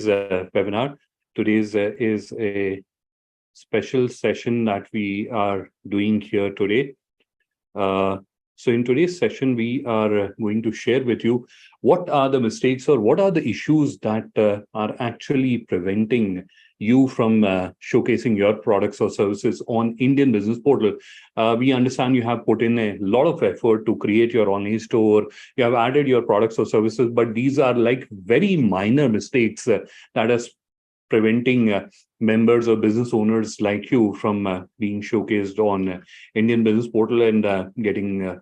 webinar. Today's is a special session that we are doing here today. So in today's session, we are going to share with you what are the mistakes or what are the issues that are actually preventing you from showcasing your products or services on Indian Business Portal. We understand you have put in a lot of effort to create your online store. You have added your products or services, but these are like very minor mistakes that are preventing members or business owners like you from being showcased on Indian Business Portal and getting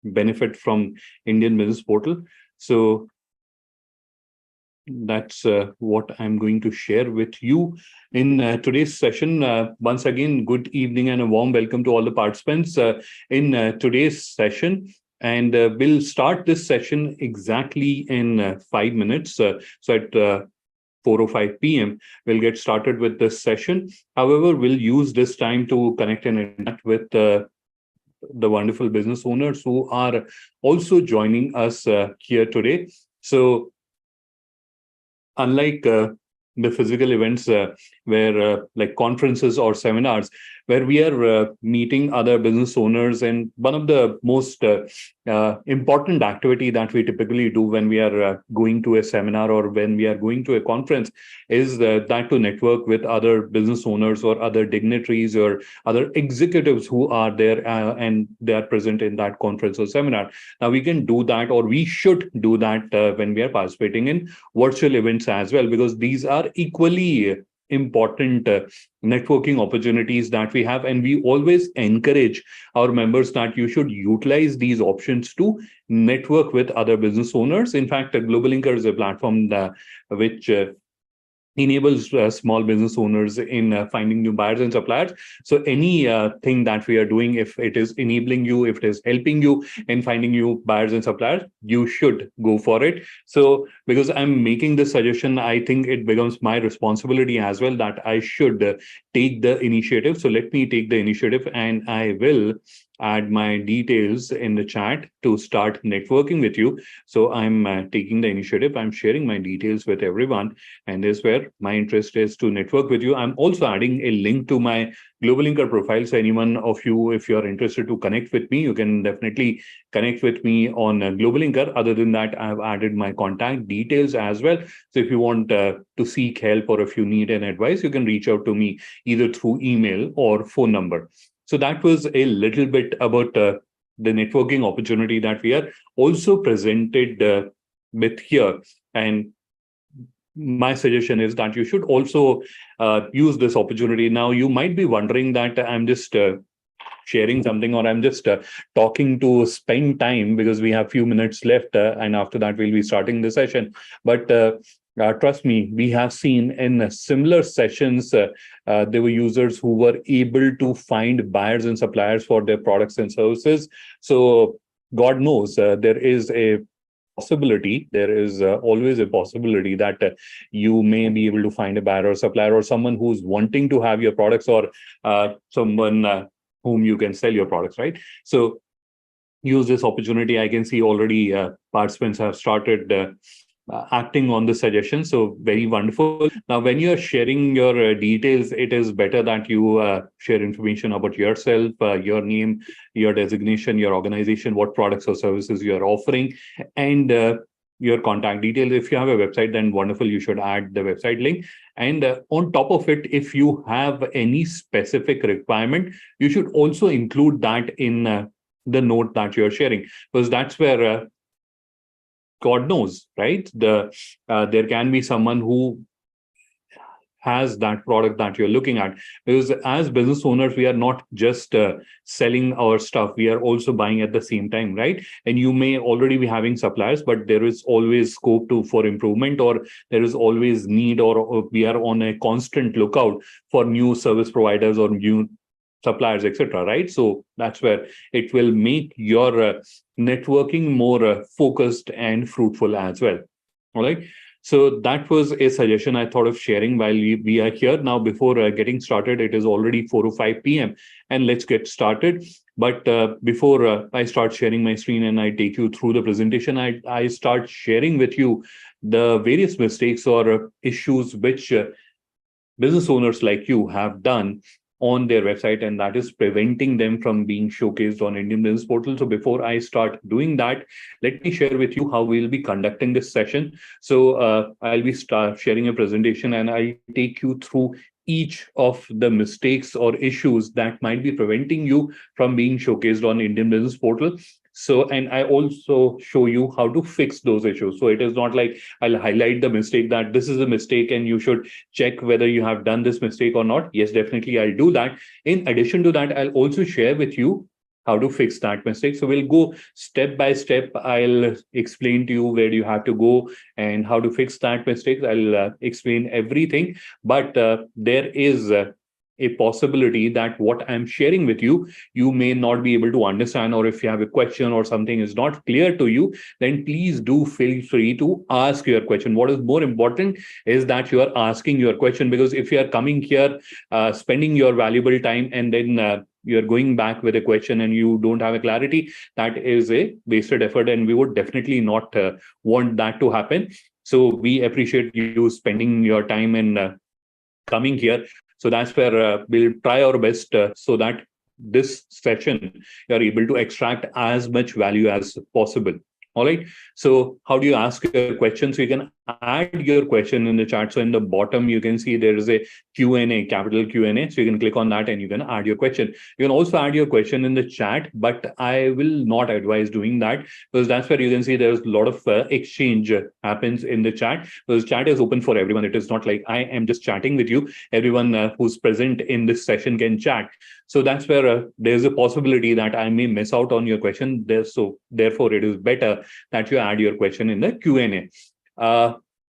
benefit from Indian Business Portal. So that's what I'm going to share with you in today's session. Once again, good evening and a warm welcome to all the participants in today's session. And we'll start this session exactly in 5 minutes. So at 4:05 p.m., we'll get started with this session. However, we'll use this time to connect and interact with the wonderful business owners who are also joining us here today. So unlike the physical events where like conferences or seminars, where we are meeting other business owners, and one of the most important activity that we typically do when we are going to a seminar or when we are going to a conference is that to network with other business owners or other dignitaries or other executives who are there and they are present in that conference or seminar. Now we can do that, or we should do that when we are participating in virtual events as well, because these are equally important networking opportunities that we have, and we always encourage our members that you should utilize these options to network with other business owners. In fact, GlobalLinker is a platform which enables small business owners in finding new buyers and suppliers. So any thing that we are doing, if it is enabling you, if it is helping you in finding new buyers and suppliers, you should go for it. So because I'm making this suggestion, I think it becomes my responsibility as well that I should take the initiative. So let me take the initiative, and I will add my details in the chat to start networking with you. So I'm taking the initiative. I'm sharing my details with everyone. And this is where my interest is to network with you. I'm also adding a link to my GlobalLinker profile. So anyone of you, if you're interested to connect with me, you can definitely connect with me on GlobalLinker. Other than that, I've added my contact details as well. So if you want to seek help or if you need an advice, you can reach out to me either through email or phone number. So that was a little bit about the networking opportunity that we are also presented with here. And my suggestion is that you should also use this opportunity. Now, you might be wondering that I'm just sharing something, or I'm just talking to spend time because we have few minutes left, and after that we'll be starting the session. But trust me, we have seen in similar sessions, there were users who were able to find buyers and suppliers for their products and services. So God knows there is a possibility, there is always a possibility that you may be able to find a buyer or supplier or someone who's wanting to have your products, or someone whom you can sell your products, right? So use this opportunity. I can see already participants have started acting on the suggestion. So very wonderful. Now, when you're sharing your details, it is better that you share information about yourself, your name, your designation, your organization, what products or services you're offering, and your contact details. If you have a website, then wonderful, you should add the website link. And on top of it, if you have any specific requirement, you should also include that in the note that you're sharing, because that's where God knows, right? There can be someone who has that product that you're looking at. Because as business owners, we are not just selling our stuff, we are also buying at the same time, right? And you may already be having suppliers, but there is always scope for improvement, or there is always need, or we are on a constant lookout for new service providers or new suppliers, etc. Right? So that's where it will make your networking more focused and fruitful as well. All right. So that was a suggestion I thought of sharing while we are here. Now, before getting started, it is already 4:05 p.m. and let's get started. But before I start sharing my screen and I take you through the presentation, I start sharing with you the various mistakes or issues which business owners like you have done on their website, and that is preventing them from being showcased on Indian Business Portal. So before I start doing that, let me share with you how we'll be conducting this session. So I'll be start sharing a presentation and I'll take you through each of the mistakes or issues that might be preventing you from being showcased on Indian Business Portal. So, and I also show you how to fix those issues. So it is not like I'll highlight the mistake that this is a mistake and you should check whether you have done this mistake or not. Yes, definitely I'll do that. In addition to that, I'll also share with you how to fix that mistake. So we'll go step by step. I'll explain to you where you have to go and how to fix that mistake. I'll explain everything. But there is a possibility that what I'm sharing with you, you may not be able to understand, or if you have a question or something is not clear to you, then please do feel free to ask your question. What is more important is that you are asking your question, because if you are coming here, spending your valuable time and then you're going back with a question and you don't have a clarity, that is a wasted effort, and we would definitely not want that to happen. So we appreciate you spending your time and coming here. So that's where we'll try our best so that this session you're able to extract as much value as possible. All right. So how do you ask your question? So you can add your question in the chat. So in the bottom, you can see there is a Q&A, capital Q&A. So you can click on that and you can add your question. You can also add your question in the chat, but I will not advise doing that, because that's where you can see there's a lot of exchange happens in the chat, because chat is open for everyone. It is not like I am just chatting with you. Everyone who's present in this session can chat. So that's where there's a possibility that I may miss out on your question there. So therefore, it is better that you add your question in the Q&A.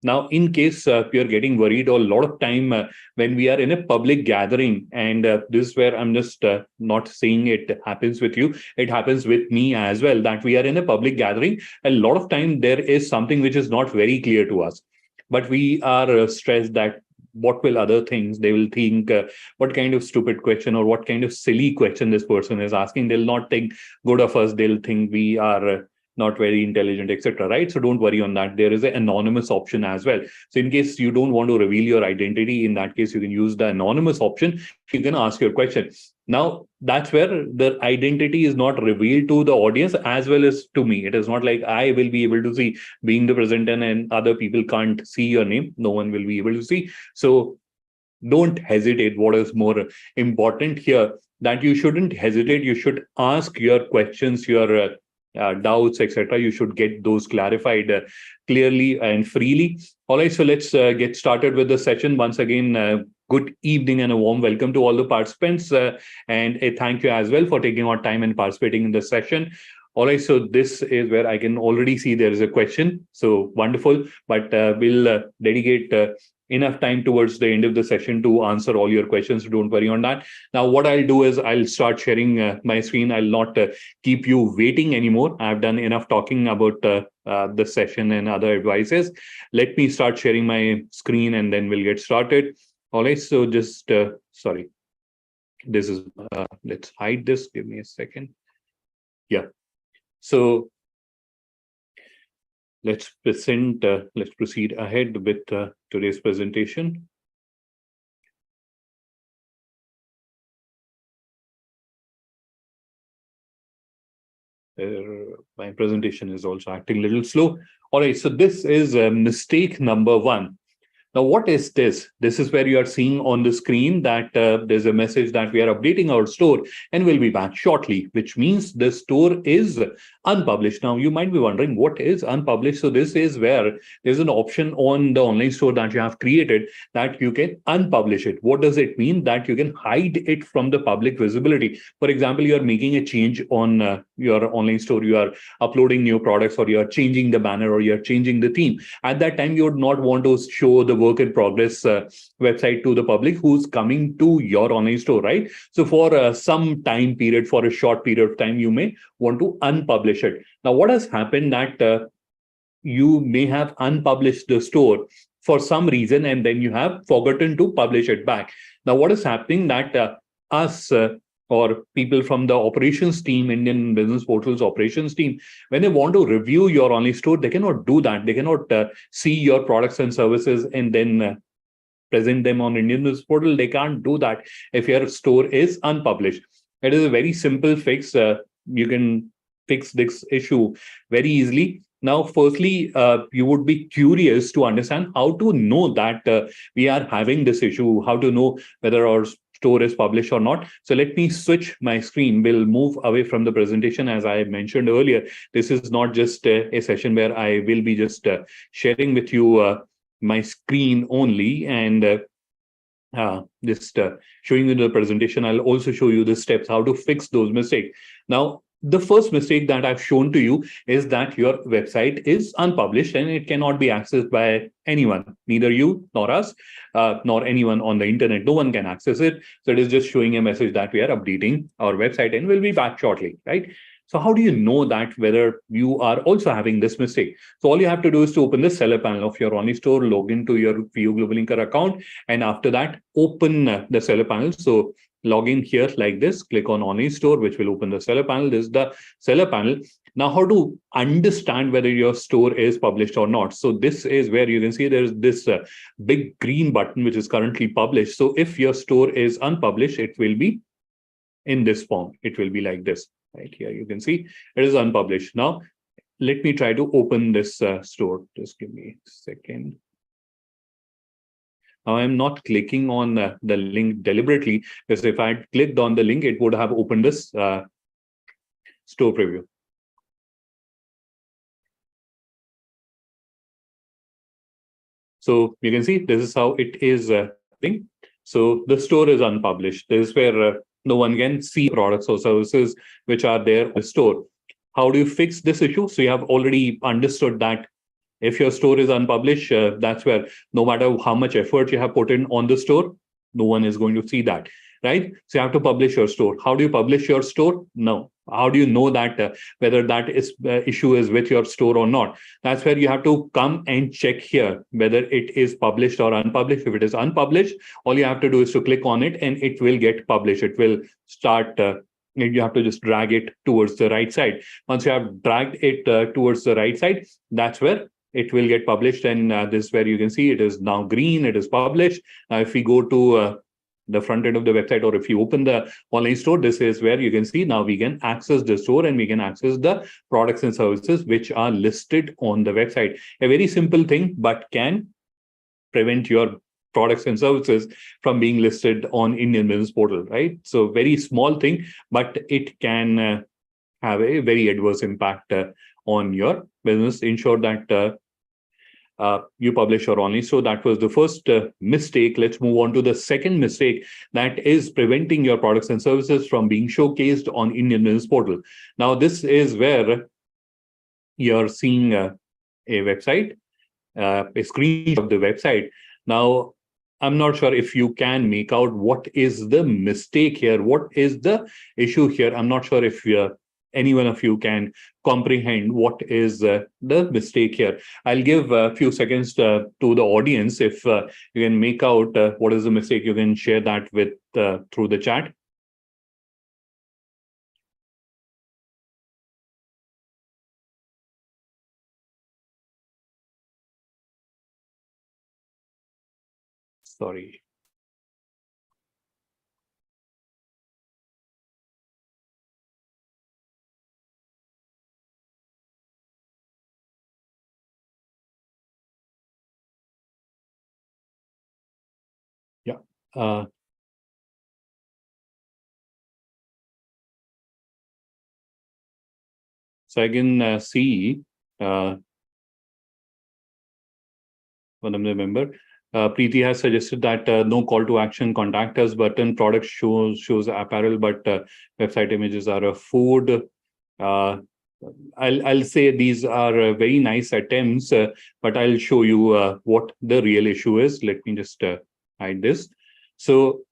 Now, in case you're getting worried, or a lot of time when we are in a public gathering, and this is where I'm just not saying it happens with you, it happens with me as well, that we are in a public gathering. A lot of time there is something which is not very clear to us, but we are stressed that what will other things, they will think what kind of stupid question or what kind of silly question this person is asking. They'll not think good of us. They'll think we are not very intelligent, etc. Right? So don't worry on that. There is an anonymous option as well. So in case you don't want to reveal your identity, in that case, you can use the anonymous option. You can ask your question. Now, that's where the identity is not revealed to the audience as well as to me. It is not like I will be able to see, being the presenter, and other people can't see your name. No one will be able to see. So don't hesitate. What is more important here, that you shouldn't hesitate. You should ask your questions, your doubts, etc. You should get those clarified clearly and freely. All right, so let's get started with the session. Once again, good evening and a warm welcome to all the participants, and a thank you as well for taking our time and participating in the session. All right, so this is where I can already see there is a question. So wonderful, but we'll dedicate enough time towards the end of the session to answer all your questions. So don't worry on that. Now, what I'll do is I'll start sharing my screen. I'll not keep you waiting anymore. I've done enough talking about the session and other advices. Let me start sharing my screen and then we'll get started. All right, so just, sorry. This is, let's hide this. Give me a second. Yeah. So let's proceed ahead with today's presentation. My presentation is also acting a little slow. All right, so this is mistake number 1. Now, what is this? This is where you are seeing on the screen that there's a message that we are updating our store and we'll be back shortly, which means the store is unpublished. Now, you might be wondering what is unpublished. So this is where there's an option on the online store that you have created that you can unpublish it. What does it mean? That you can hide it from the public visibility. For example, you're making a change on your online store. You are uploading new products, or you're changing the banner, or you're changing the theme. At that time, you would not want to show the work in progress website to the public who's coming to your online store, right? So for some time period, for a short period of time, you may want to unpublish it. Now, what has happened that you may have unpublished the store for some reason, and then you have forgotten to publish it back. Now, what is happening that us or people from the operations team, Indian Business Portal's operations team, when they want to review your online store, they cannot do that. They cannot see your products and services and then present them on Indian Business Portal. They can't do that if your store is unpublished. It is a very simple fix. You can fix this issue very easily. Now, firstly, you would be curious to understand how to know that we are having this issue, how to know whether our store is published or not. So let me switch my screen. We'll move away from the presentation. As I mentioned earlier, this is not just a session where I will be just sharing with you my screen only and just showing you the presentation. I'll also show you the steps, how to fix those mistakes. Now, the first mistake that I've shown to you is that your website is unpublished and it cannot be accessed by anyone, neither you nor us, nor anyone on the internet. No one can access it. So it is just showing a message that we are updating our website and we'll be back shortly, right? So how do you know that whether you are also having this mistake? So all you have to do is to open the seller panel of your online store, log into your FIEO GlobalLinker account, and after that, open the seller panel. So log in here like this, click on online store, which will open the seller panel. This is the seller panel. Now, how to understand whether your store is published or not? So this is where you can see there's this big green button, which is currently published. So if your store is unpublished, it will be in this form. It will be like this. Right here, you can see it is unpublished. Now, let me try to open this store. Just give me a second. Now, I'm not clicking on the link deliberately, because if I had clicked on the link, it would have opened this store preview. So you can see this is how it is. So the store is unpublished. This is where no one can see products or services which are there on the store. How do you fix this issue? So you have already understood that if your store is unpublished, that's where no matter how much effort you have put in on the store, no one is going to see that, right? So you have to publish your store. How do you publish your store? No. How do you know that whether that issue is with your store or not? That's where you have to come and check here whether it is published or unpublished. If it is unpublished, all you have to do is to click on it and it will get published. It will start. You have to just drag it towards the right side. Once you have dragged it towards the right side, that's where it will get published. And this is where you can see it is now green. It is published. Now, if we go to the front end of the website, or if you open the online store, this is where you can see now we can access the store and we can access the products and services which are listed on the website. A very simple thing, but can prevent your products and services from being listed on Indian Business Portal, right? So very small thing, but it can have a very adverse impact on your business. Ensure that you publish your online. So that was the first mistake. Let's move on to the second mistake, that is preventing your products and services from being showcased on Indian Business Portal. Now, this is where you're seeing a website, a screenshot of the website. Now, I'm not sure if you can make out what is the mistake here, what is the issue here. I'm not sure if any one of you can comprehend what is the mistake here. I'll give a few seconds to the audience. If you can make out what is the mistake, you can share that with through the chat. Sorry. Yeah. So I can see one of the member. Preeti has suggested that no call to action, contact us button, product shows apparel, but website images are a food. I'll say these are very nice attempts, but I'll show you what the real issue is. Let me just hide this. So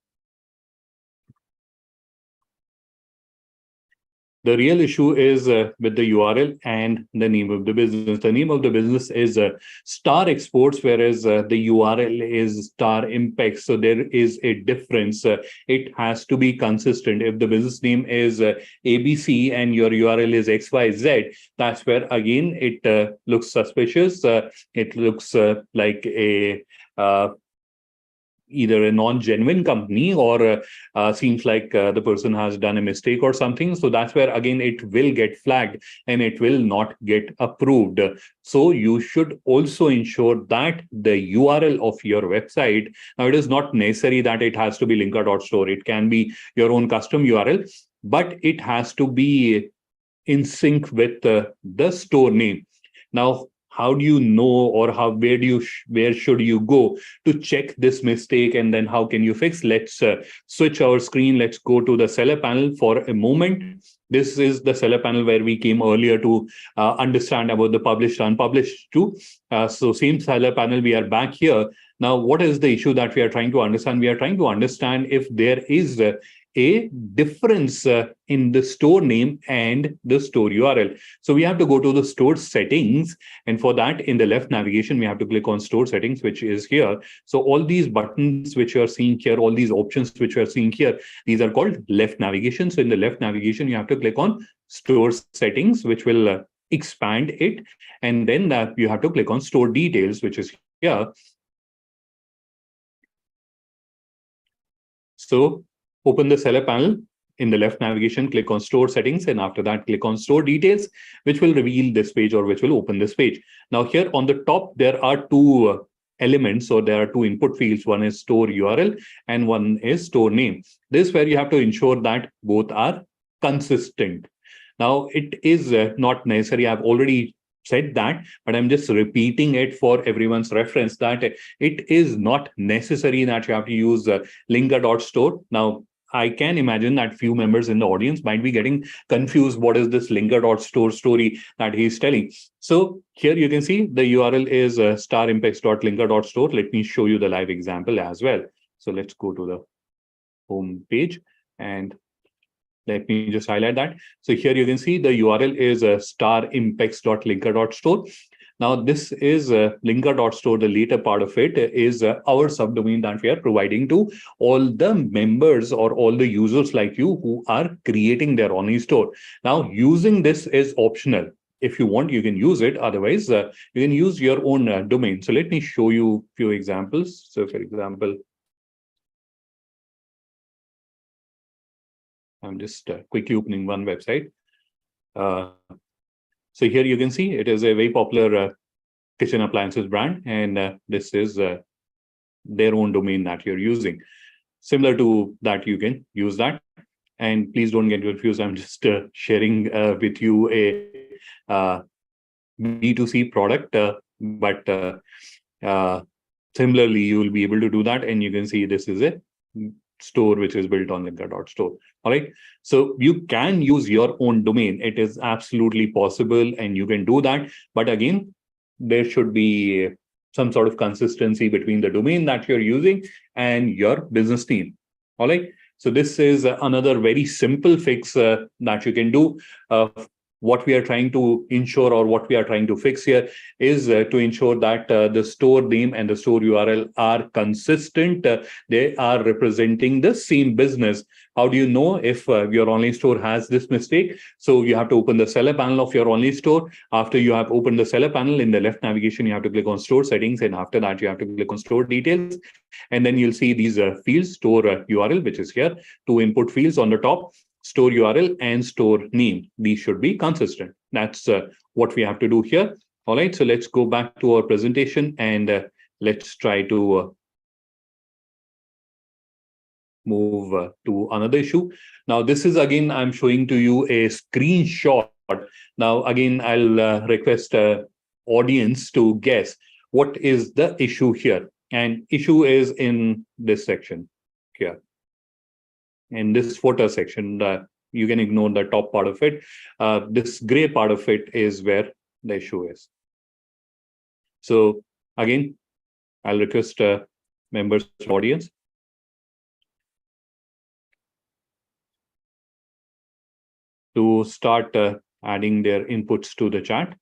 The real issue is with the URL and the name of the business. The name of the business is Star Exports, whereas the URL is Star Impact. So there is a difference. It has to be consistent. If the business name is ABC and your URL is XYZ, that's where again it looks suspicious. It looks like a either a non-genuine company or seems like the person has done a mistake or something. So that's where again it will get flagged and it will not get approved. So you should also ensure that the URL of your website, now it is not necessary that it has to be linker.store. It can be your own custom URL, but it has to be in sync with the store name. Now, how do you know, or where should you go to check this mistake, and then how can you fix? Let's switch our screen. Let's go to the seller panel for a moment. This is the seller panel where we came earlier to understand about the published, unpublished too. So same seller panel, we are back here. Now, what is the issue that we are trying to understand? We are trying to understand if there is a difference in the store name and the store URL. So we have to go to the store settings. And for that, in the left navigation, we have to click on store settings, which is here. So all these buttons which you are seeing here, all these options which you are seeing here, these are called left navigation. So in the left navigation, you have to click on store settings, which will expand it. And then you have to click on store details, which is here. So open the seller panel. In the left navigation, click on store settings, and after that, click on store details, which will reveal this page or which will open this page. Now here on the top, there are two elements, or there are two input fields. One is store URL and one is store name. This is where you have to ensure that both are consistent. Now it is not necessary. I've already said that, but I'm just repeating it for everyone's reference that it is not necessary that you have to use linker.store. Now, I can imagine that few members in the audience might be getting confused. What is this linker.store story that he's telling? So here you can see the URL is starimpex.linker.store. Let me show you the live example as well. So let's go to the home page and let me just highlight that. So here you can see the URL is starimpex.linker.store. Now this is linker.store. The later part of it is our subdomain that we are providing to all the members or all the users like you who are creating their online store. Now using this is optional. If you want, you can use it. Otherwise, you can use your own domain. So let me show you a few examples. So for example, I'm just quickly opening one website. So here you can see it is a very popular kitchen appliances brand, and this is their own domain that you're using. Similar to that, you can use that. And please don't get confused. I'm just sharing with you a B2C product, but similarly, you will be able to do that. And you can see this is a store which is built on linker.store. All right. So you can use your own domain. It is absolutely possible and you can do that. But again, there should be some sort of consistency between the domain that you're using and your business team. All right. So this is another very simple fix that you can do. What we are trying to ensure, or what we are trying to fix here, is to ensure that the store name and the store URL are consistent. They are representing the same business. How do you know if your online store has this mistake? So you have to open the seller panel of your online store. After you have opened the seller panel, in the left navigation, you have to click on store settings. And after that, you have to click on store details. And then you'll see these fields, store URL, which is here, two input fields on the top, store URL and store name. These should be consistent. That's what we have to do here. All right, so let's go back to our presentation and let's try to move to another issue. Now, this is again, I'm showing to you a screenshot. Now, again, I'll request audience to guess what is the issue here. And issue is in this section here. In this footer section, you can ignore the top part of it. This gray part of it is where the issue is. So again, I'll request members of the audience. to start adding their inputs to the chat.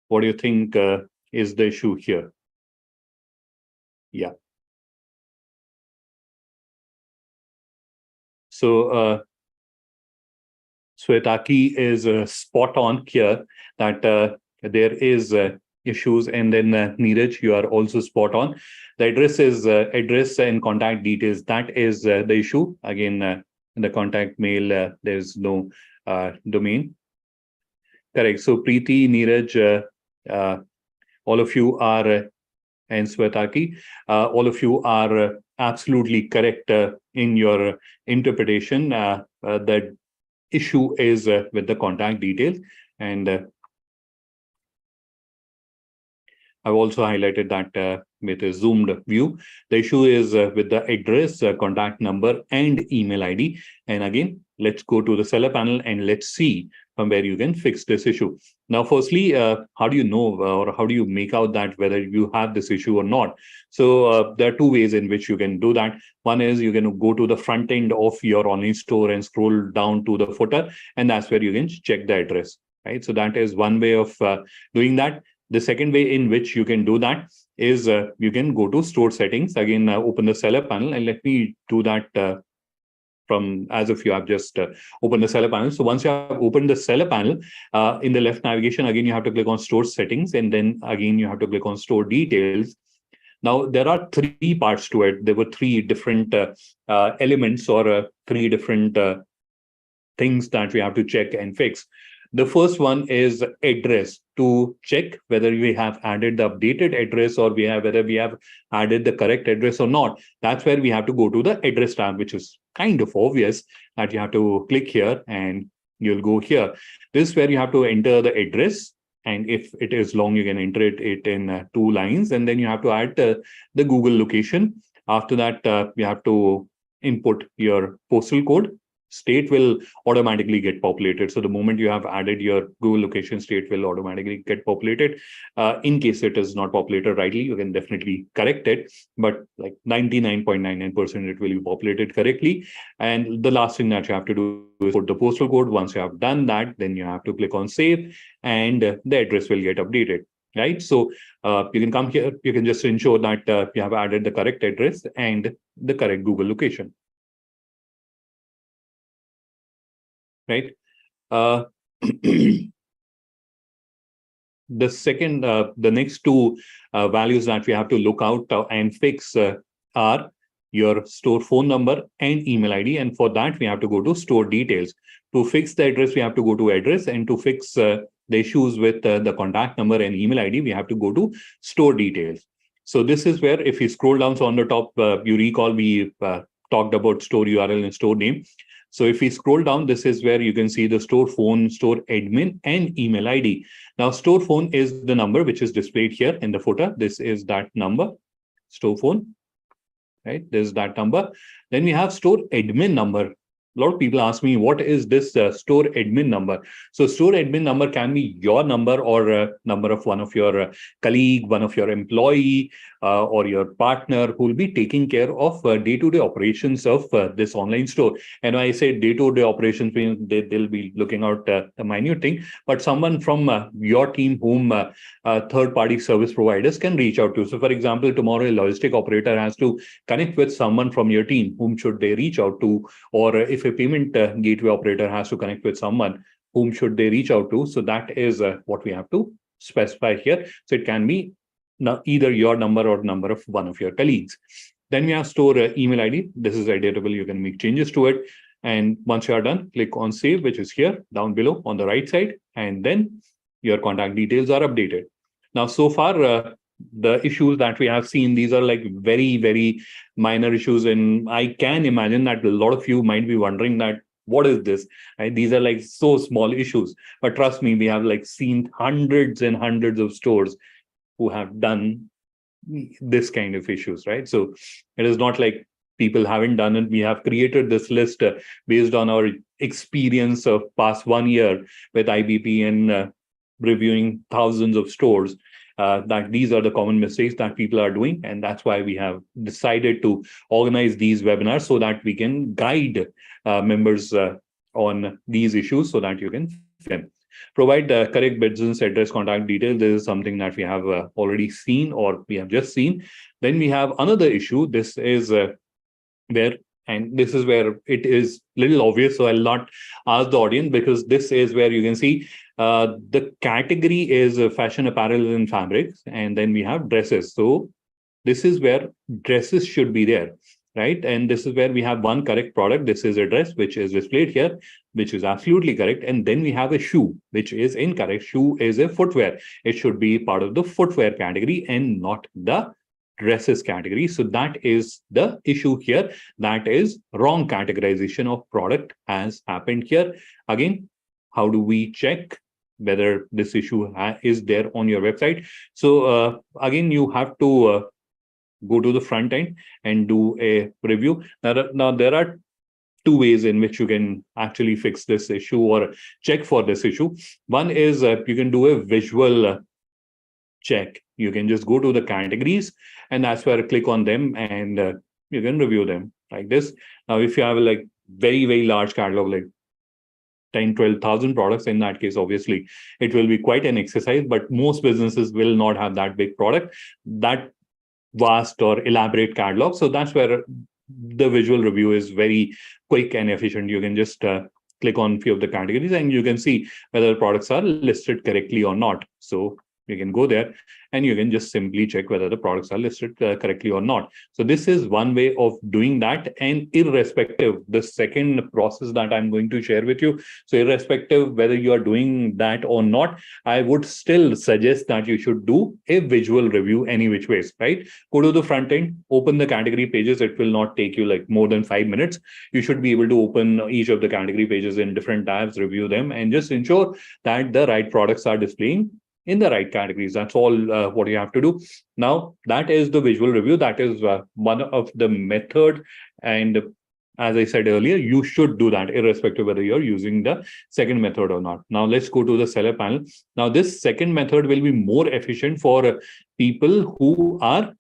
What do you think is the issue here? Yeah. So Swetaki is spot on here that there is issues, and then Neeraj, you are also spot on. The address is address and contact details. That is the issue. Again, in the contact mail, there's no domain. Correct. So Preeti, Neeraj, all of you are, and Swetaki, all of you are absolutely correct in your interpretation. That issue is with the contact details, and I've also highlighted that with a zoomed view. The issue is with the address, contact number, and email ID. And again, let's go to the seller panel and let's see from where you can fix this issue. Now, firstly, how do you know or how do you make out that whether you have this issue or not? So there are two ways in which you can do that. One is you can go to the front end of your online store and scroll down to the footer, and that's where you can check the address, right? So that is one way of doing that. The second way in which you can do that is you can go to store settings. Again, open the seller panel, and let me do that from as if you have just opened the seller panel. So once you have opened the seller panel, in the left navigation, again, you have to click on store settings, and then again, you have to click on store details. Now, there are three parts to it. There were three different elements or three different things that we have to check and fix. The first one is address, to check whether we have added the updated address or whether we have added the correct address or not. That's where we have to go to the address tab, which is kind of obvious that you have to click here and you'll go here. This is where you have to enter the address. And if it is long, you can enter it in 2 lines. And then you have to add the Google location. After that, you have to input your postal code. State will automatically get populated. So the moment you have added your Google location, state will automatically get populated. In case it is not populated rightly, you can definitely correct it. But like 99.99%, it will be populated correctly. And the last thing that you have to do is put the postal code. Once you have done that, then you have to click on save, and the address will get updated. Right. So you can come here. You can just ensure that you have added the correct address and the correct Google location. Right. The next two values that we have to look out and fix are your store phone number and email ID. And for that, we have to go to store details. To fix the address, we have to go to address, and to fix the issues with the contact number and email ID, we have to go to store details. So this is where, if you scroll down, so on the top, you recall we talked about store URL and store name. So if we scroll down, this is where you can see the store phone, store admin, and email ID. Now, store phone is the number which is displayed here in the footer. This is that number, store phone, right? This is that number. Then we have store admin number. A lot of people ask me, what is this store admin number? So store admin number can be your number or number of one of your colleague, one of your employee, or your partner who will be taking care of day-to-day operations of this online store. And when I say day-to-day operations, they'll be looking out the minute thing, but someone from your team whom third-party service providers can reach out to. So for example, tomorrow a logistic operator has to connect with someone from your team. Whom should they reach out to? Or if a payment gateway operator has to connect with someone, whom should they reach out to? So that is what we have to specify here. So it can be either your number or number of one of your colleagues. Then we have store email ID. This is editable. You can make changes to it. And once you are done, click on save, which is here down below on the right side. And then your contact details are updated. Now, so far, the issues that we have seen, these are like very, very minor issues. And I can imagine that a lot of you might be wondering that, what is this? Right? These are like so small issues. But trust me, we have like seen hundreds and hundreds of stores who have done this kind of issues, right? So it is not like people haven't done it. We have created this list based on our experience of past 1 year with IBP and reviewing thousands of stores. that these are the common mistakes that people are doing. And that's why we have decided to organize these webinars so that we can guide members on these issues so that you can fix them. Provide correct business address contact details. This is something that we have already seen or we have just seen. Then we have another issue. This is where, and this is where it is little obvious, so I'll not ask the audience, because this is where you can see the category is fashion apparel and fabrics, and then we have dresses. So this is where dresses should be there, right? And this is where we have one correct product. This is a dress which is displayed here, which is absolutely correct. And then we have a shoe, which is incorrect. Shoe is a footwear. It should be part of the footwear category and not the dresses category. So that is the issue here. That is wrong categorization of product has happened here. Again, how do we check whether this issue is there on your website? So again, you have to go to the front end and do a review. Now there are two ways in which you can actually fix this issue or check for this issue. One is you can do a visual check. You can just go to the categories and that's where click on them and you can review them like this. Now, if you have like very, very large catalog, like 10, 12,000 products, in that case, obviously, it will be quite an exercise, but most businesses will not have that big product, that vast or elaborate catalog. So that's where the visual review is very quick and efficient. You can just click on a few of the categories and you can see whether products are listed correctly or not. So you can go there and you can just simply check whether the products are listed correctly or not. So this is one way of doing that. And irrespective, the second process that I'm going to share with you, so irrespective whether you are doing that or not, I would still suggest that you should do a visual review any which ways, right? Go to the front end, open the category pages. It will not take you like more than 5 minutes. You should be able to open each of the category pages in different tabs, review them, and just ensure that the right products are displaying in the right categories. That's all what you have to do. Now, that is the visual review. That is one of the method. And as I said earlier, you should do that irrespective whether you're using the second method or not. Now, let's go to the seller panel. Now, this second method will be more efficient for people who have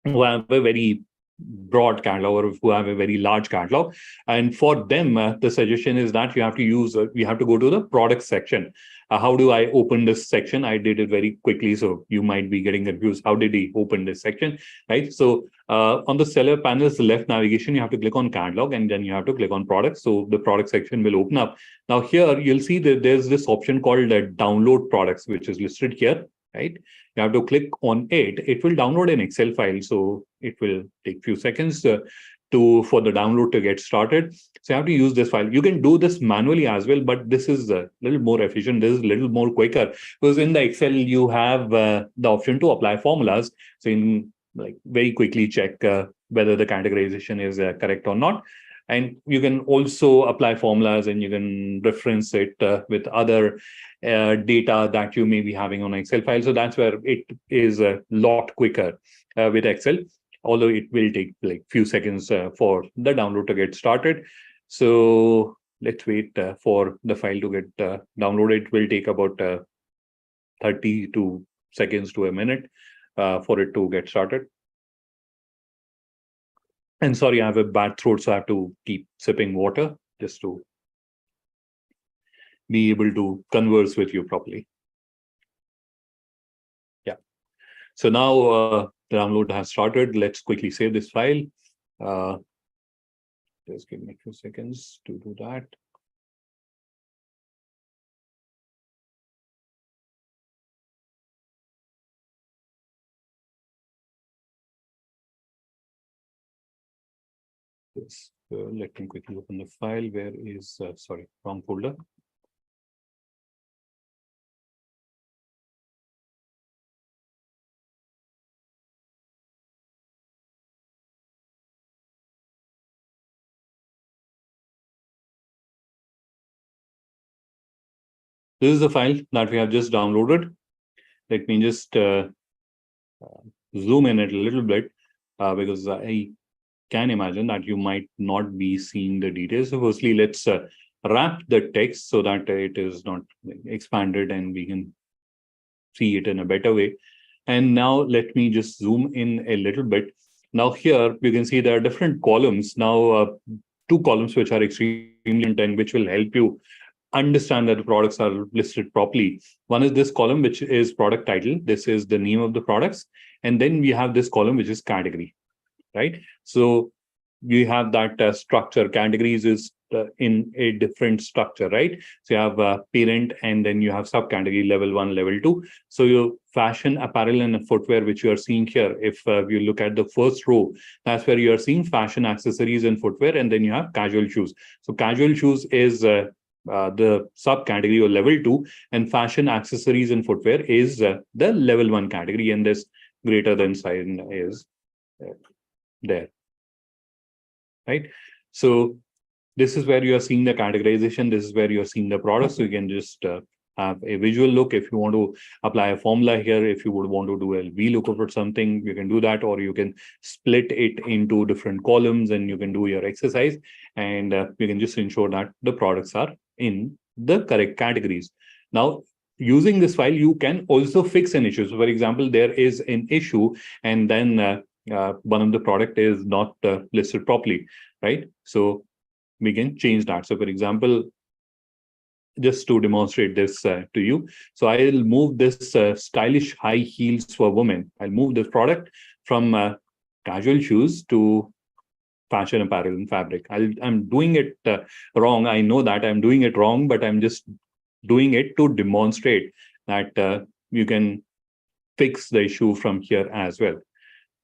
a very broad catalog or who have a very large catalog. And for them, the suggestion is that you have to go to the product section. How do I open this section? I did it very quickly, so you might be getting confused. How did he open this section, right? So on the seller panel's left navigation, you have to click on catalog and then you have to click on products. So the product section will open up. Now here, you'll see that there's this option called download products, which is listed here, right? You have to click on it. It will download an Excel file. So it will take a few seconds for the download to get started. So you have to use this file. You can do this manually as well, but this is a little more efficient. This is a little more quicker because in the Excel, you have the option to apply formulas. So you can like very quickly check whether the categorization is correct or not. And you can also apply formulas and you can reference it with other data that you may be having on Excel file. So that's where it is a lot quicker with Excel, although it will take like few seconds for the download to get started. So let's wait for the file to get downloaded. It will take about 30 seconds to a minute for it to get started. And sorry, I have a bad throat, so I have to keep sipping water just to be able to converse with you properly. Yeah. So now the download has started. Let's quickly save this file. Just give me a few seconds to do that. Yes. Let me quickly open the file. Where is, sorry, wrong folder. This is the file that we have just downloaded. Let me just zoom in it a little bit because I can imagine that you might not be seeing the details. So firstly, let's wrap the text so that it is not expanded and we can see it in a better way. And now let me just zoom in a little bit. Now here you can see there are different columns. Now two columns which are extremely important and which will help you understand that the products are listed properly. One is this column, which is product title. This is the name of the products. And then we have this column, which is category, right? So you have that structure. Categories is in a different structure, right? So you have parent, and then you have subcategory level 1, level 2. So your fashion, apparel, and footwear, which you are seeing here, if you look at the first row, that's where you are seeing fashion, accessories, and footwear, and then you have casual shoes. So casual shoes is the subcategory or level 2, and fashion, accessories, and footwear is the level 1 category, and this greater than sign is there, right? So this is where you are seeing the categorization. This is where you are seeing the products. So you can just have a visual look. If you want to apply a formula here, if you would want to do a VLOOKUP or something, you can do that, or you can split it into different columns and you can do your exercise, and you can just ensure that the products are in the correct categories. Now, using this file, you can also fix an issue. So for example, there is an issue, and then one of the product is not listed properly, right? So we can change that. So for example, just to demonstrate this to you, so I'll move this stylish high heels for women. I'll move this product from casual shoes to fashion apparel and fabric. I'm doing it wrong. I know that I'm doing it wrong, but I'm just doing it to demonstrate that you can fix the issue from here as well,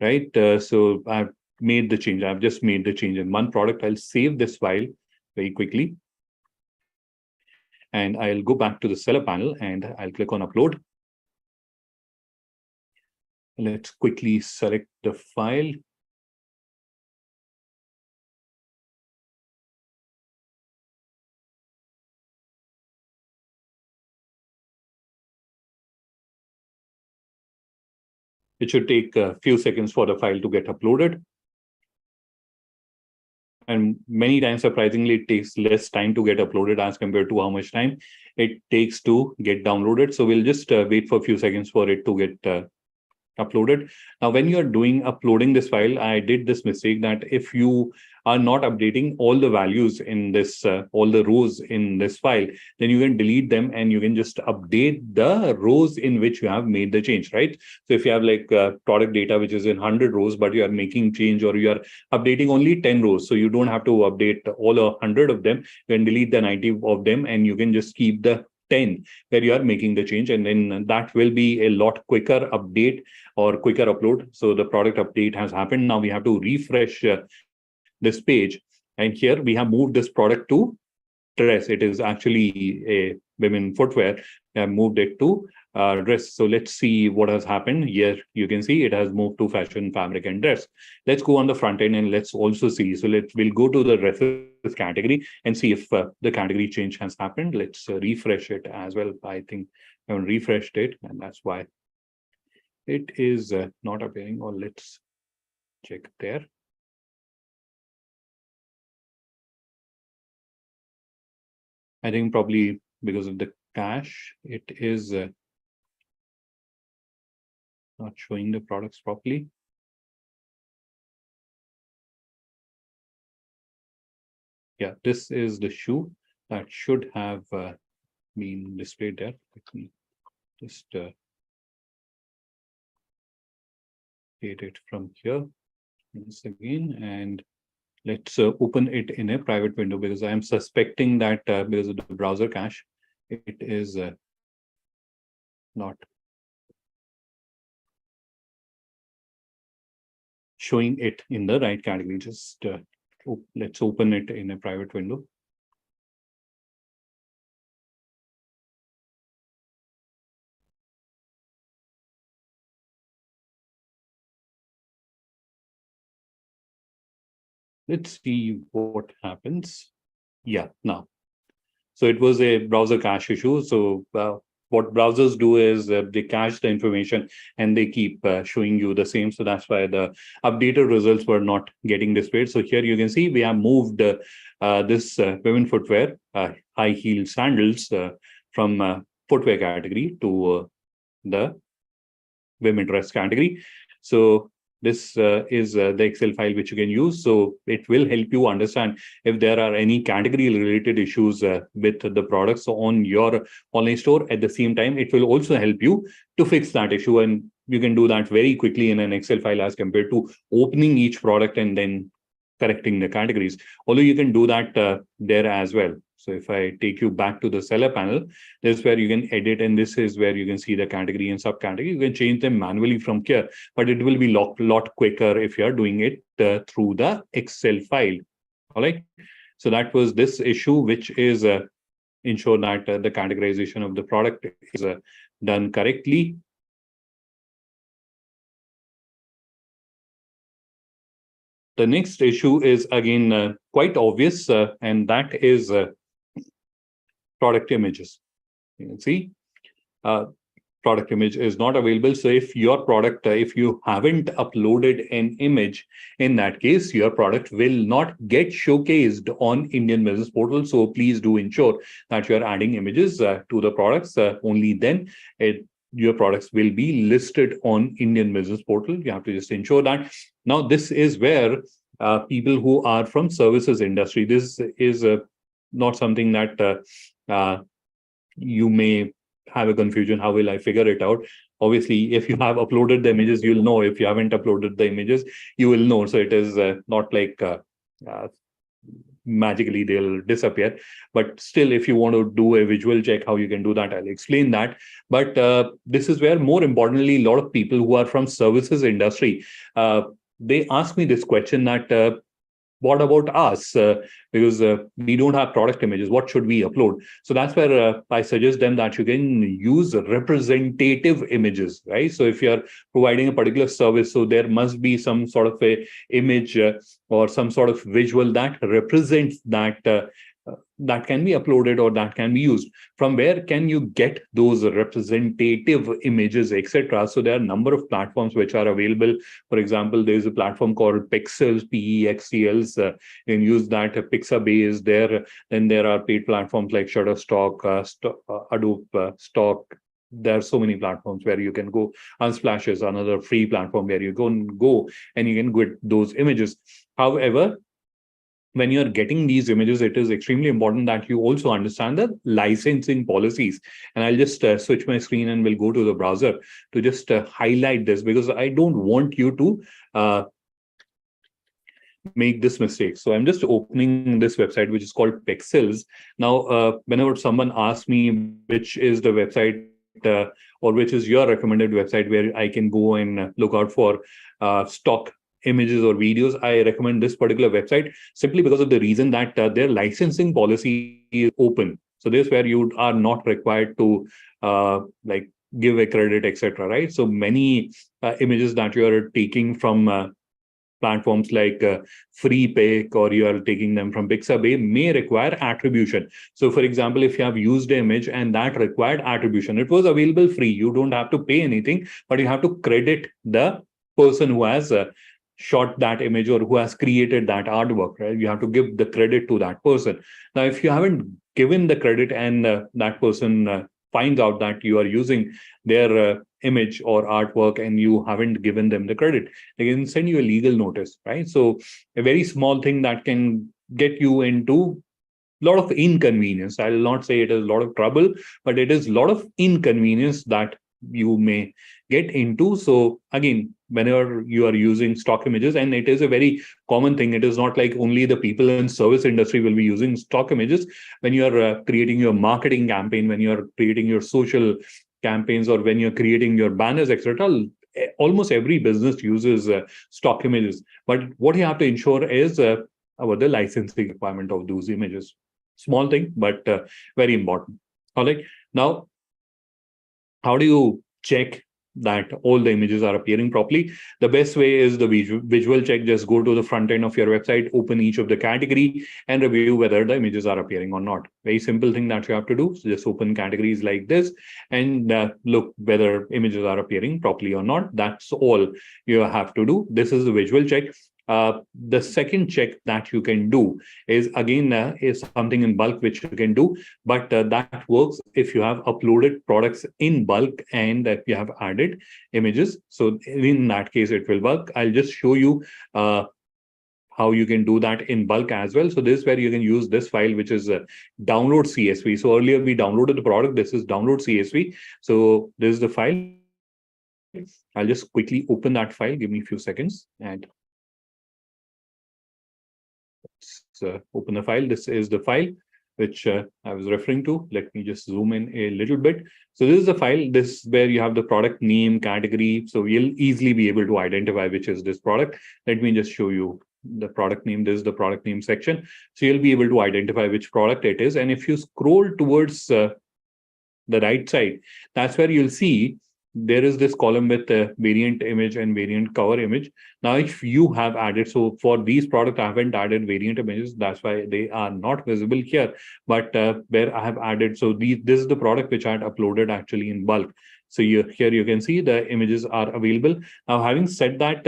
right? So I've made the change. I've just made the change in one product. I'll save this file very quickly. And I'll go back to the seller panel and I'll click on upload. Let's quickly select the file. It should take a few seconds for the file to get uploaded. And many times, surprisingly, it takes less time to get uploaded as compared to how much time it takes to get downloaded. So we'll just wait for a few seconds for it to get uploaded. Now, when you're uploading this file, I did this mistake that if you are not updating all the values in this, all the rows in this file, then you can delete them and you can just update the rows in which you have made the change, right? So if you have like product data, which is in 100 rows, but you are making change or you are updating only 10 rows, so you don't have to update all 100 of them, you can delete the 90 of them and you can just keep the 10 where you are making the change, and then that will be a lot quicker update or quicker upload. So the product update has happened. Now we have to refresh this page, and here we have moved this product to dress. It is actually a women footwear. I moved it to dress. So let's see what has happened. Here you can see it has moved to fashion, fabric, and dress. Let's go on the front end and let's also see. So we'll go to the dresses category and see if the category change has happened. Let's refresh it as well. I think I haven't refreshed it, and that's why it is not appearing. Or let's check there. I think probably because of the cache, it is not showing the products properly. Yeah, this is the shoe that should have been displayed there. Let me just create it from here once again, and let's open it in a private window, because I am suspecting that because of the browser cache, it is not showing it in the right category. Just let's open it in a private window. Let's see what happens. Yeah, now. So it was a browser cache issue. So what browsers do is they cache the information and they keep showing you the same. So that's why the updated results were not getting displayed. So here you can see we have moved this women footwear, high heel sandals from footwear category to the Web interest category. So this is the Excel file which you can use. So it will help you understand if there are any category related issues with the products on your online store. At the same time, it will also help you to fix that issue. And you can do that very quickly in an Excel file as compared to opening each product and then correcting the categories. Although you can do that there as well. So if I take you back to the seller panel, this is where you can edit, and this is where you can see the category and subcategory. You can change them manually from here, but it will be a lot quicker if you are doing it through the Excel file. All right. So that was this issue, which is ensure that the categorization of the product is done correctly. The next issue is again quite obvious, and that is product images. You can see product image is not available. So if your product, if you haven't uploaded an image, in that case, your product will not get showcased on Indian Business Portal. So please do ensure that you're adding images to the products. Only then your products will be listed on Indian Business Portal. You have to just ensure that. Now, this is where people who are from services industry, this is not something that you may have a confusion. How will I figure it out? Obviously, if you have uploaded the images, you'll know. If you haven't uploaded the images, you will know. So it is not like magically they'll disappear. But still, if you want to do a visual check, how you can do that, I'll explain that. But this is where, more importantly, a lot of people who are from services industry, they ask me this question that what about us? Because we don't have product images. What should we upload? So that's where I suggest them that you can use representative images, right? So if you're providing a particular service, so there must be some sort of a image or some sort of visual that represents that can be uploaded or that can be used. From where can you get those representative images, etc.? So there are a number of platforms which are available. For example, there's a platform called Pexels, PEXCLs. You can use that. Pixabay is there. Then there are paid platforms like Shutterstock, Adobe Stock. There are so many platforms where you can go. Unsplash is another free platform where you go and you can get those images. However, when you're getting these images, it is extremely important that you also understand the licensing policies. And I'll just switch my screen and we'll go to the browser to just highlight this, because I don't want you to make this mistake. So I'm just opening this website, which is called Pexels. Now, whenever someone asks me which is the website or which is your recommended website where I can go and look out for stock images or videos, I recommend this particular website simply because of the reason that their licensing policy is open. So this is where you are not required to like give a credit, etc. Right? So many images that you are taking from platforms like FreePic, or you are taking them from Pixabay, may require attribution. So for example, if you have used an image and that required attribution, it was available free. You don't have to pay anything, but you have to credit the person who has shot that image or who has created that artwork, right? You have to give the credit to that person. Now, if you haven't given the credit and that person finds out that you are using their image or artwork and you haven't given them the credit, they can send you a legal notice, right? So a very small thing that can get you into a lot of inconvenience. I'll not say it is a lot of trouble, but it is a lot of inconvenience that you may get into. So again, whenever you are using stock images, and it is a very common thing, it is not like only the people in service industry will be using stock images. When you are creating your marketing campaign, when you are creating your social campaigns, or when you're creating your banners, etc., almost every business uses stock images. But what you have to ensure is about the licensing requirement of those images. Small thing, but very important. All right. Now, how do you check that all the images are appearing properly? The best way is the visual check. Just go to the front end of your website, open each of the category and review whether the images are appearing or not. Very simple thing that you have to do. So just open categories like this and look whether images are appearing properly or not. That's all you have to do. This is the visual check. The second check that you can do is again is something in bulk which you can do, but that works if you have uploaded products in bulk and if you have added images. So in that case, it will work. I'll just show you how you can do that in bulk as well. So this is where you can use this file, which is download CSV. So earlier we downloaded the product. This is download CSV. So this is the file. I'll just quickly open that file. Give me a few seconds and open the file. This is the file which I was referring to. Let me just zoom in a little bit. So this is the file. This is where you have the product name, category. So you'll easily be able to identify which is this product. Let me just show you the product name. This is the product name section. So you'll be able to identify which product it is. And if you scroll towards the right side, that's where you'll see there is this column with the variant image and variant cover image. Now, if you have added, so for these products, I haven't added variant images. That's why they are not visible here. But where I have added, so this is the product which I had uploaded actually in bulk. So here you can see the images are available. Now, having said that,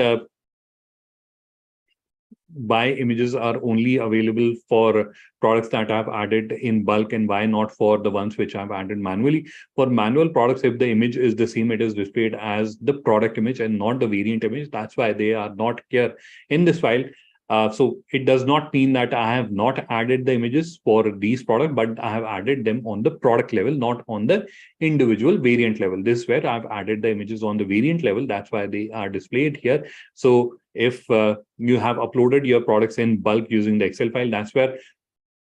why images are only available for products that I've added in bulk and why not for the ones which I've added manually. For manual products, if the image is the same, it is displayed as the product image and not the variant image. That's why they are not here in this file. So it does not mean that I have not added the images for these products, but I have added them on the product level, not on the individual variant level. This is where I've added the images on the variant level. That's why they are displayed here. So if you have uploaded your products in bulk using the Excel file, that's where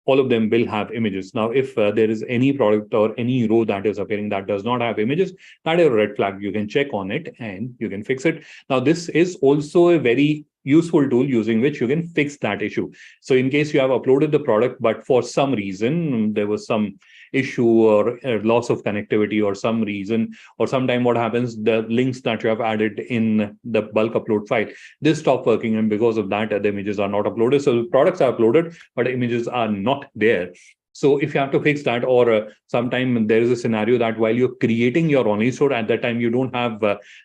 all of them will have images. Now, if there is any product or any row that is appearing that does not have images, that is a red flag. You can check on it and you can fix it. Now, this is also a very useful tool using which you can fix that issue. So in case you have uploaded the product, but for some reason there was some issue or loss of connectivity or some reason, or sometime what happens, the links that you have added in the bulk upload file, they stop working. And because of that, the images are not uploaded. So the products are uploaded, but images are not there. So if you have to fix that, or sometime there is a scenario that while you're creating your online store, at that time you don't have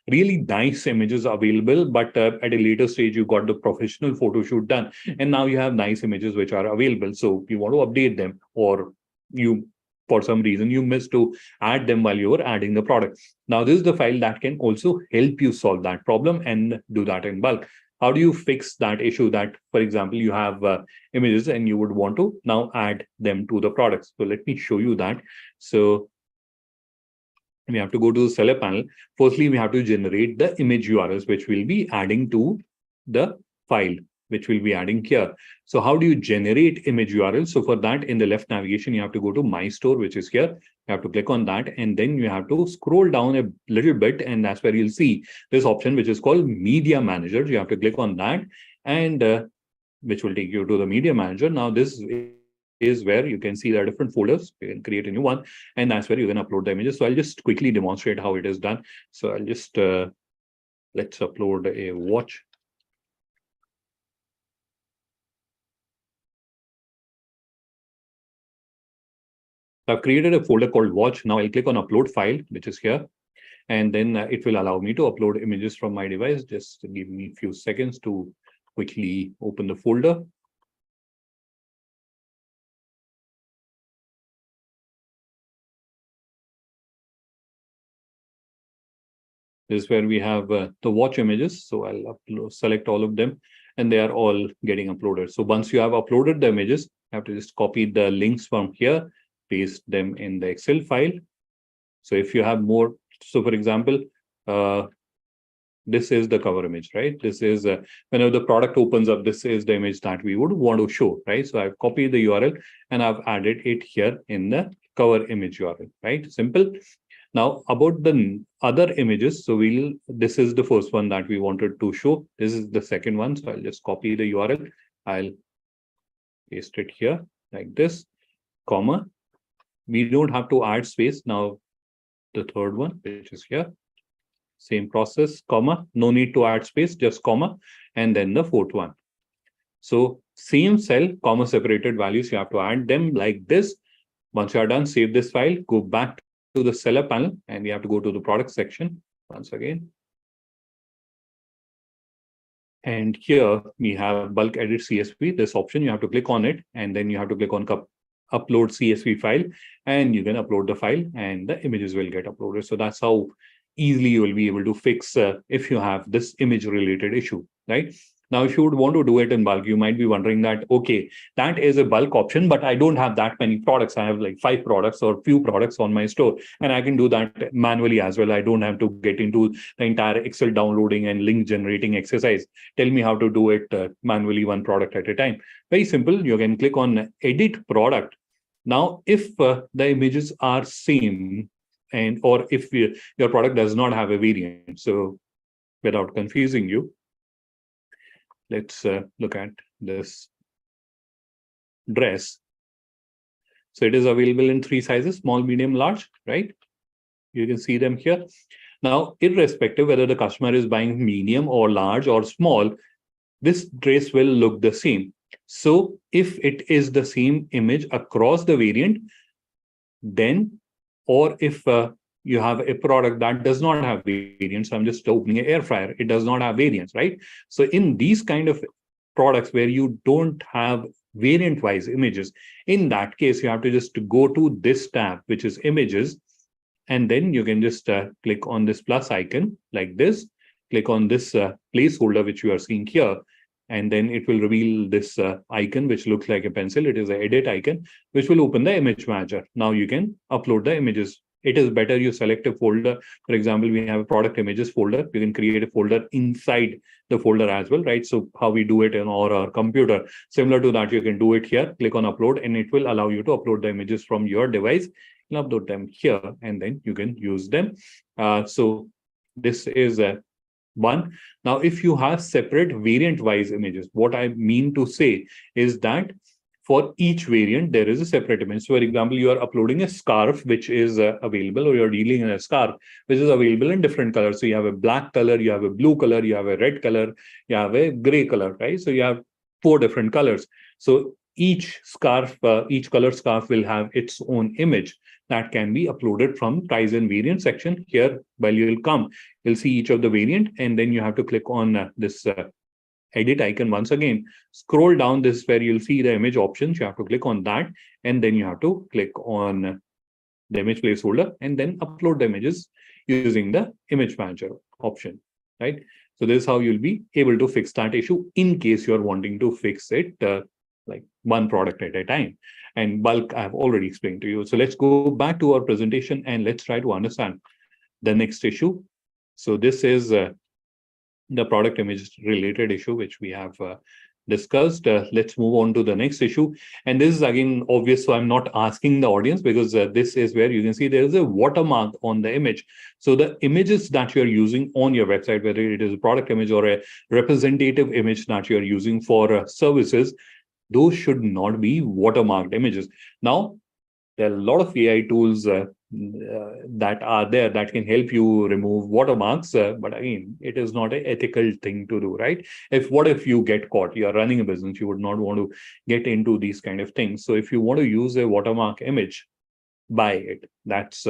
really nice images available, but at a later stage you got the professional photo shoot done, and now you have nice images which are available. So you want to update them, or you, for some reason, you missed to add them while you were adding the product. Now, this is the file that can also help you solve that problem and do that in bulk. How do you fix that issue that, for example, you have images and you would want to now add them to the products? So let me show you that. So we have to go to the seller panel. Firstly, we have to generate the image URLs, which we'll be adding to the file, which we'll be adding here. So how do you generate image URLs? So for that, in the left navigation, you have to go to My Store, which is here. You have to click on that, and then you have to scroll down a little bit, and that's where you'll see this option, which is called Media Manager. You have to click on that, and which will take you to the Media Manager. Now, this is where you can see the different folders. You can create a new one, and that's where you can upload the images. So I'll just quickly demonstrate how it is done. So I'll just let's upload a watch. I've created a folder called watch. Now I'll click on upload file, which is here. And then it will allow me to upload images from my device. Just give me a few seconds to quickly open the folder. This is where we have the watch images. So I'll select all of them, and they are all getting uploaded. So once you have uploaded the images, you have to just copy the links from here, paste them in the Excel file. So if you have more, so for example, this is the cover image, right? This is whenever the product opens up, this is the image that we would want to show, right? So I've copied the URL and I've added it here in the cover image URL, right? Simple. Now about the other images, so this is the first one that we wanted to show. This is the second one. So I'll just copy the URL. I'll paste it here like this, comma. We don't have to add space. Now the third one, which is here. Same process, comma, no need to add space, just comma, and then the fourth one. So same cell, comma separated values, you have to add them like this. Once you are done, save this file, go back to the seller panel, and we have to go to the product section once again. And here we have bulk edit CSV, this option. You have to click on it, and then you have to click on upload CSV file, and you can upload the file and the images will get uploaded. So that's how easily you will be able to fix if you have this image related issue, right? Now, if you would want to do it in bulk, you might be wondering that, okay, that is a bulk option, but I don't have that many products. I have like 5 products or few products on my store, and I can do that manually as well. I don't have to get into the entire Excel downloading and link generating exercise. Tell me how to do it manually, one product at a time. Very simple. You can click on edit product. Now, if the images are same, and or if your product does not have a variant, so without confusing you, let's look at this dress. So it is available in 3 sizes, small, medium, large, right? You can see them here. Now, irrespective whether the customer is buying medium or large or small, this dress will look the same. So if it is the same image across the variant, then, or if you have a product that does not have variants, I'm just opening an air fryer, it does not have variants, right? So in these kind of products where you don't have variant wise images, in that case, you have to just go to this tab, which is images, and then you can just click on this plus icon like this, click on this placeholder, which you are seeing here, and then it will reveal this icon, which looks like a pencil. It is an edit icon, which will open the image manager. Now you can upload the images. It is better you select a folder. For example, we have a product images folder. You can create a folder inside the folder as well, right? So how we do it in our computer, similar to that, you can do it here. Click on upload, and it will allow you to upload the images from your device and upload them here, and then you can use them. So this is one. Now, if you have separate variant wise images, what I mean to say is that for each variant, there is a separate image. So, for example, you are uploading a scarf, which is available, or you're dealing in a scarf, which is available in different colors. So you have a black color, you have a blue color, you have a red color, you have a gray color, right? So you have 4 different colors. So each scarf, each color scarf will have its own image that can be uploaded from price and variant section. Here, while you'll come, you'll see each of the variant, and then you have to click on this edit icon once again. Scroll down, this is where you'll see the image options. You have to click on that, and then you have to click on the image placeholder, and then upload the images using the image manager option, right? So this is how you'll be able to fix that issue in case you're wanting to fix it like one product at a time. And bulk, I've already explained to you. So let's go back to our presentation and let's try to understand the next issue. So this is the product image related issue, which we have discussed. Let's move on to the next issue. And this is again obvious, so I'm not asking the audience, because this is where you can see there is a watermark on the image. So the images that you're using on your website, whether it is a product image or a representative image that you're using for services, those should not be watermarked images. Now, there are a lot of AI tools that are there that can help you remove watermarks. But again, it is not an ethical thing to do, right? What if you get caught? You are running a business. You would not want to get into these kind of things. So if you want to use a watermark image, buy it. That's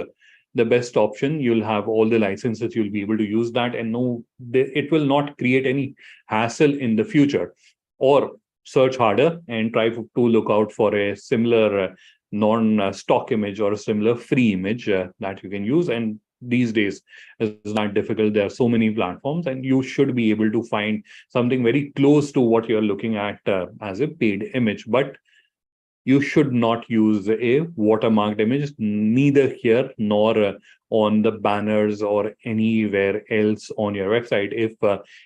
the best option. You'll have all the licenses. You'll be able to use that, and no, it will not create any hassle in the future. Or search harder and try to look out for a similar non-stock image or a similar free image that you can use. And these days, it's not difficult. There are so many platforms, and you should be able to find something very close to what you're looking at as a paid image. But you should not use a watermarked image, neither here nor on the banners or anywhere else on your website. If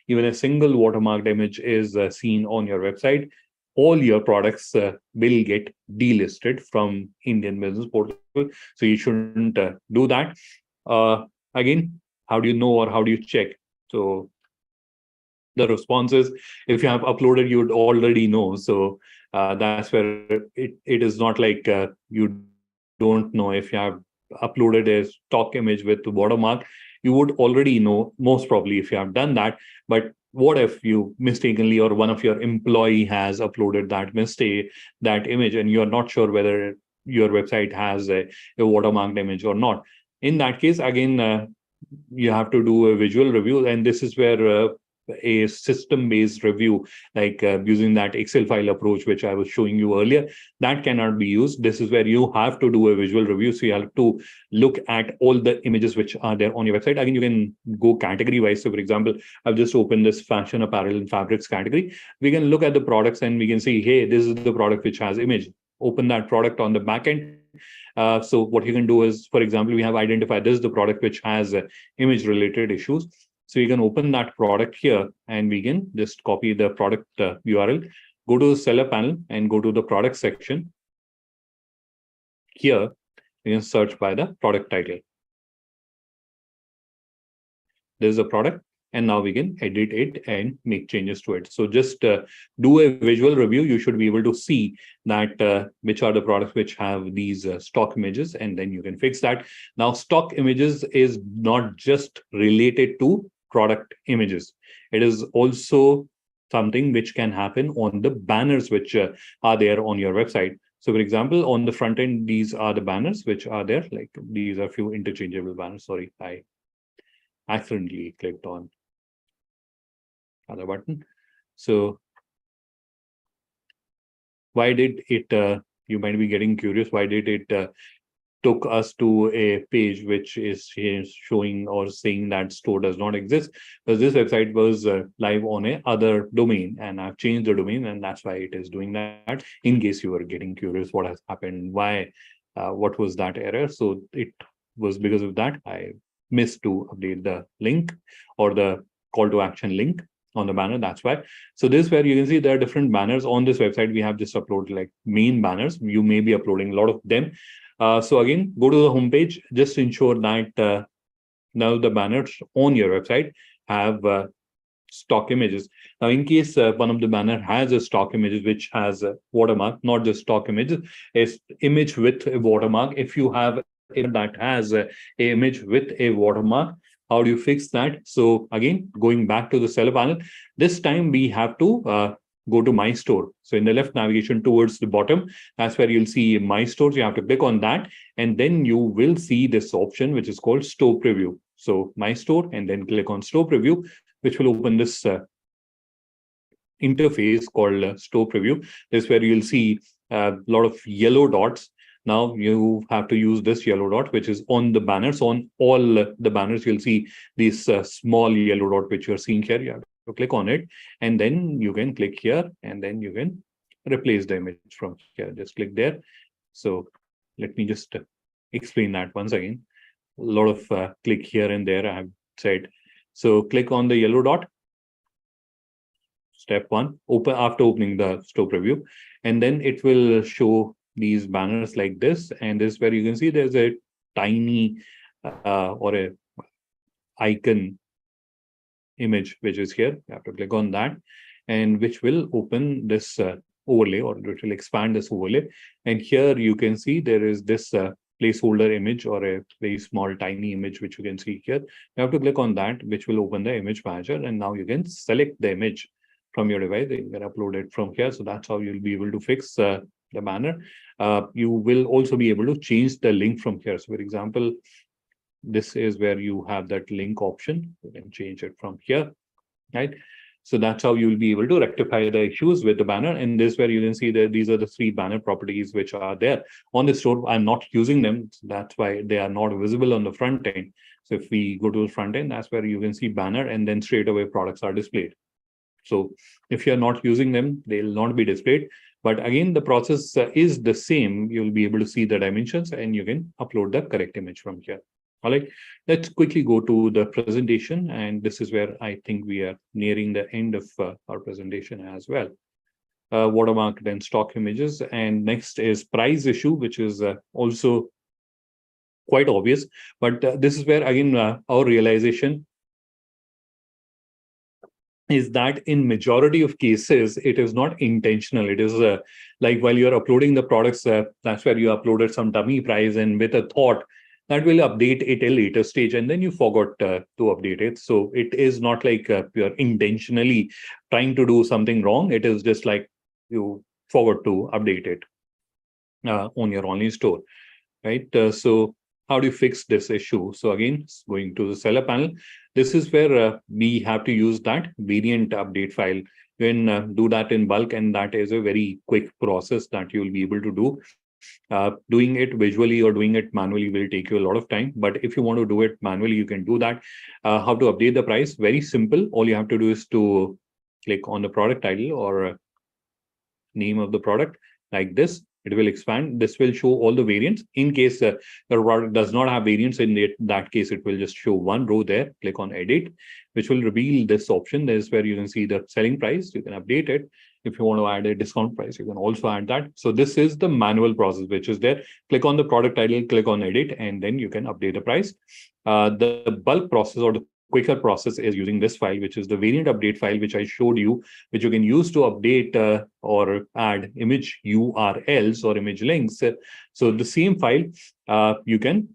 even a single watermarked image is seen on your website, all your products will get delisted from Indian Business Portal. So you shouldn't do that. Again, how do you know, or how do you check? So the response is, if you have uploaded, you'd already know. So that's where it is not like you don't know. If you have uploaded a stock image with watermark, you would already know, most probably, if you have done that. But what if you mistakenly, or one of your employee has uploaded that image, and you're not sure whether your website has a watermarked image or not? In that case, again, you have to do a visual review. And this is where a system-based review, like using that Excel file approach, which I was showing you earlier, that cannot be used. This is where you have to do a visual review. So you have to look at all the images which are there on your website. Again, you can go category wise. So for example, I've just opened this fashion, apparel, and fabrics category. We can look at the products and we can see, hey, this is the product which has image. Open that product on the back end. So what you can do is, for example, we have identified this is the product which has image related issues. So you can open that product here and we can just copy the product URL, go to the seller panel and go to the product section. Here, you can search by the product title. There's a product, and now we can edit it and make changes to it. So just do a visual review. You should be able to see that which are the products which have these stock images, and then you can fix that. Now, stock images is not just related to product images. It is also something which can happen on the banners which are there on your website. So for example, on the front end, these are the banners which are there. Like these are few interchangeable banners. Sorry, I accidentally clicked on other button. So why did it, you might be getting curious, why did it took us to a page which is showing or saying that store does not exist? Because this website was live on a other domain, and I've changed the domain, and that's why it is doing that. In case you were getting curious what has happened, why, what was that error? So it was because of that I missed to update the link or the call to action link on the banner. That's why. So this is where you can see there are different banners on this website. We have just uploaded like main banners. You may be uploading a lot of them. So again, go to the homepage. Just ensure that now the banners on your website have stock images. Now, in case one of the banner has a stock images which has a watermark, not just stock images, is image with a watermark. If you have that has a image with a watermark, how do you fix that? So again, going back to the seller panel, this time we have to go to My Store. So in the left navigation towards the bottom, that's where you'll see My Stores. You have to click on that, and then you will see this option, which is called Store Preview. So My Store, and then click on Store Preview, which will open this interface called Store Preview. This is where you'll see a lot of yellow dots. Now you have to use this yellow dot, which is on the banners. On all the banners, you'll see this small yellow dot, which you're seeing here. You have to click on it, and then you can click here, and then you can replace the image from here. Just click there. So let me just explain that once again. A lot of click here and there, I have said. So click on the yellow dot. Step one, open after opening the store preview, and then it will show these banners like this. And this is where you can see there's a tiny or a icon image which is here. You have to click on that, and which will open this overlay, or it will expand this overlay. And here you can see there is this placeholder image, or a very small tiny image which you can see here. You have to click on that, which will open the image manager, and now you can select the image from your device. You can upload it from here. So that's how you'll be able to fix the banner. You will also be able to change the link from here. So for example, this is where you have that link option. You can change it from here, right? So that's how you'll be able to rectify the issues with the banner. And this is where you can see that these are the 3 banner properties which are there on the store. I'm not using them. That's why they are not visible on the front end. So if we go to the front end, that's where you can see banner, and then straight away products are displayed. So if you're not using them, they'll not be displayed. But again, the process is the same. You'll be able to see the dimensions, and you can upload the correct image from here. All right, let's quickly go to the presentation. And this is where I think we are nearing the end of our presentation as well. Watermark, then stock images. And next is price issue, which is also quite obvious. But this is where, again, our realization is that in majority of cases, it is not intentional. It is like while you're uploading the products, that's where you uploaded some dummy price, and with a thought that will update it at a later stage, and then you forgot to update it. So it is not like you're intentionally trying to do something wrong. It is just like you forgot to update it on your online store, right? So how do you fix this issue? So again, going to the seller panel, this is where we have to use that variant update file. You can do that in bulk, and that is a very quick process that you'll be able to do. Doing it visually or doing it manually will take you a lot of time. But if you want to do it manually, you can do that. How to update the price? Very simple. All you have to do is to click on the product title or name of the product like this. It will expand. This will show all the variants. In case the product does not have variants, in that case, it will just show one row there. Click on edit, which will reveal this option. This is where you can see the selling price. You can update it. If you want to add a discount price, you can also add that. So this is the manual process, which is there. Click on the product title, click on edit, and then you can update the price. The bulk process or the quicker process is using this file, which is the variant update file, which I showed you, which you can use to update or add image URLs or image links. So the same file, you can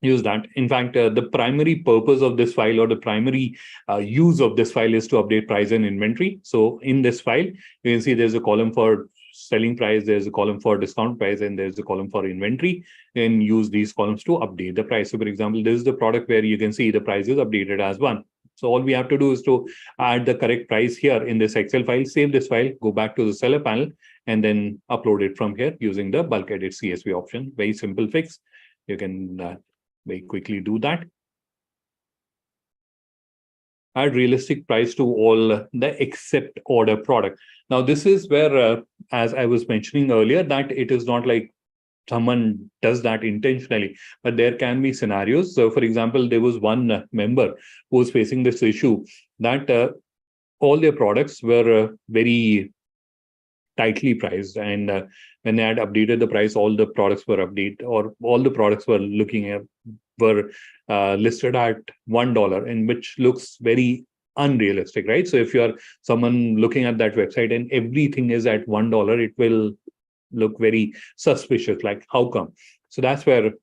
use that. In fact, the primary purpose of this file or the primary use of this file is to update price and inventory. So in this file, you can see there's a column for selling price, there's a column for discount price, and there's a column for inventory, and use these columns to update the price. So for example, this is the product where you can see the price is updated as one. So all we have to do is to add the correct price here in this Excel file, save this file, go back to the seller panel, and then upload it from here using the bulk edit CSV option. Very simple fix. You can very quickly do that. Add realistic price to all the except order product. Now, this is where, as I was mentioning earlier, that it is not like someone does that intentionally, but there can be scenarios. So, for example, there was one member who was facing this issue that all their products were very tightly priced, and when they had updated the price, all the products were looking at were listed at $1, and which looks very unrealistic, right? So if you're someone looking at that website and everything is at $1, it will look very suspicious. Like, how come? So that's where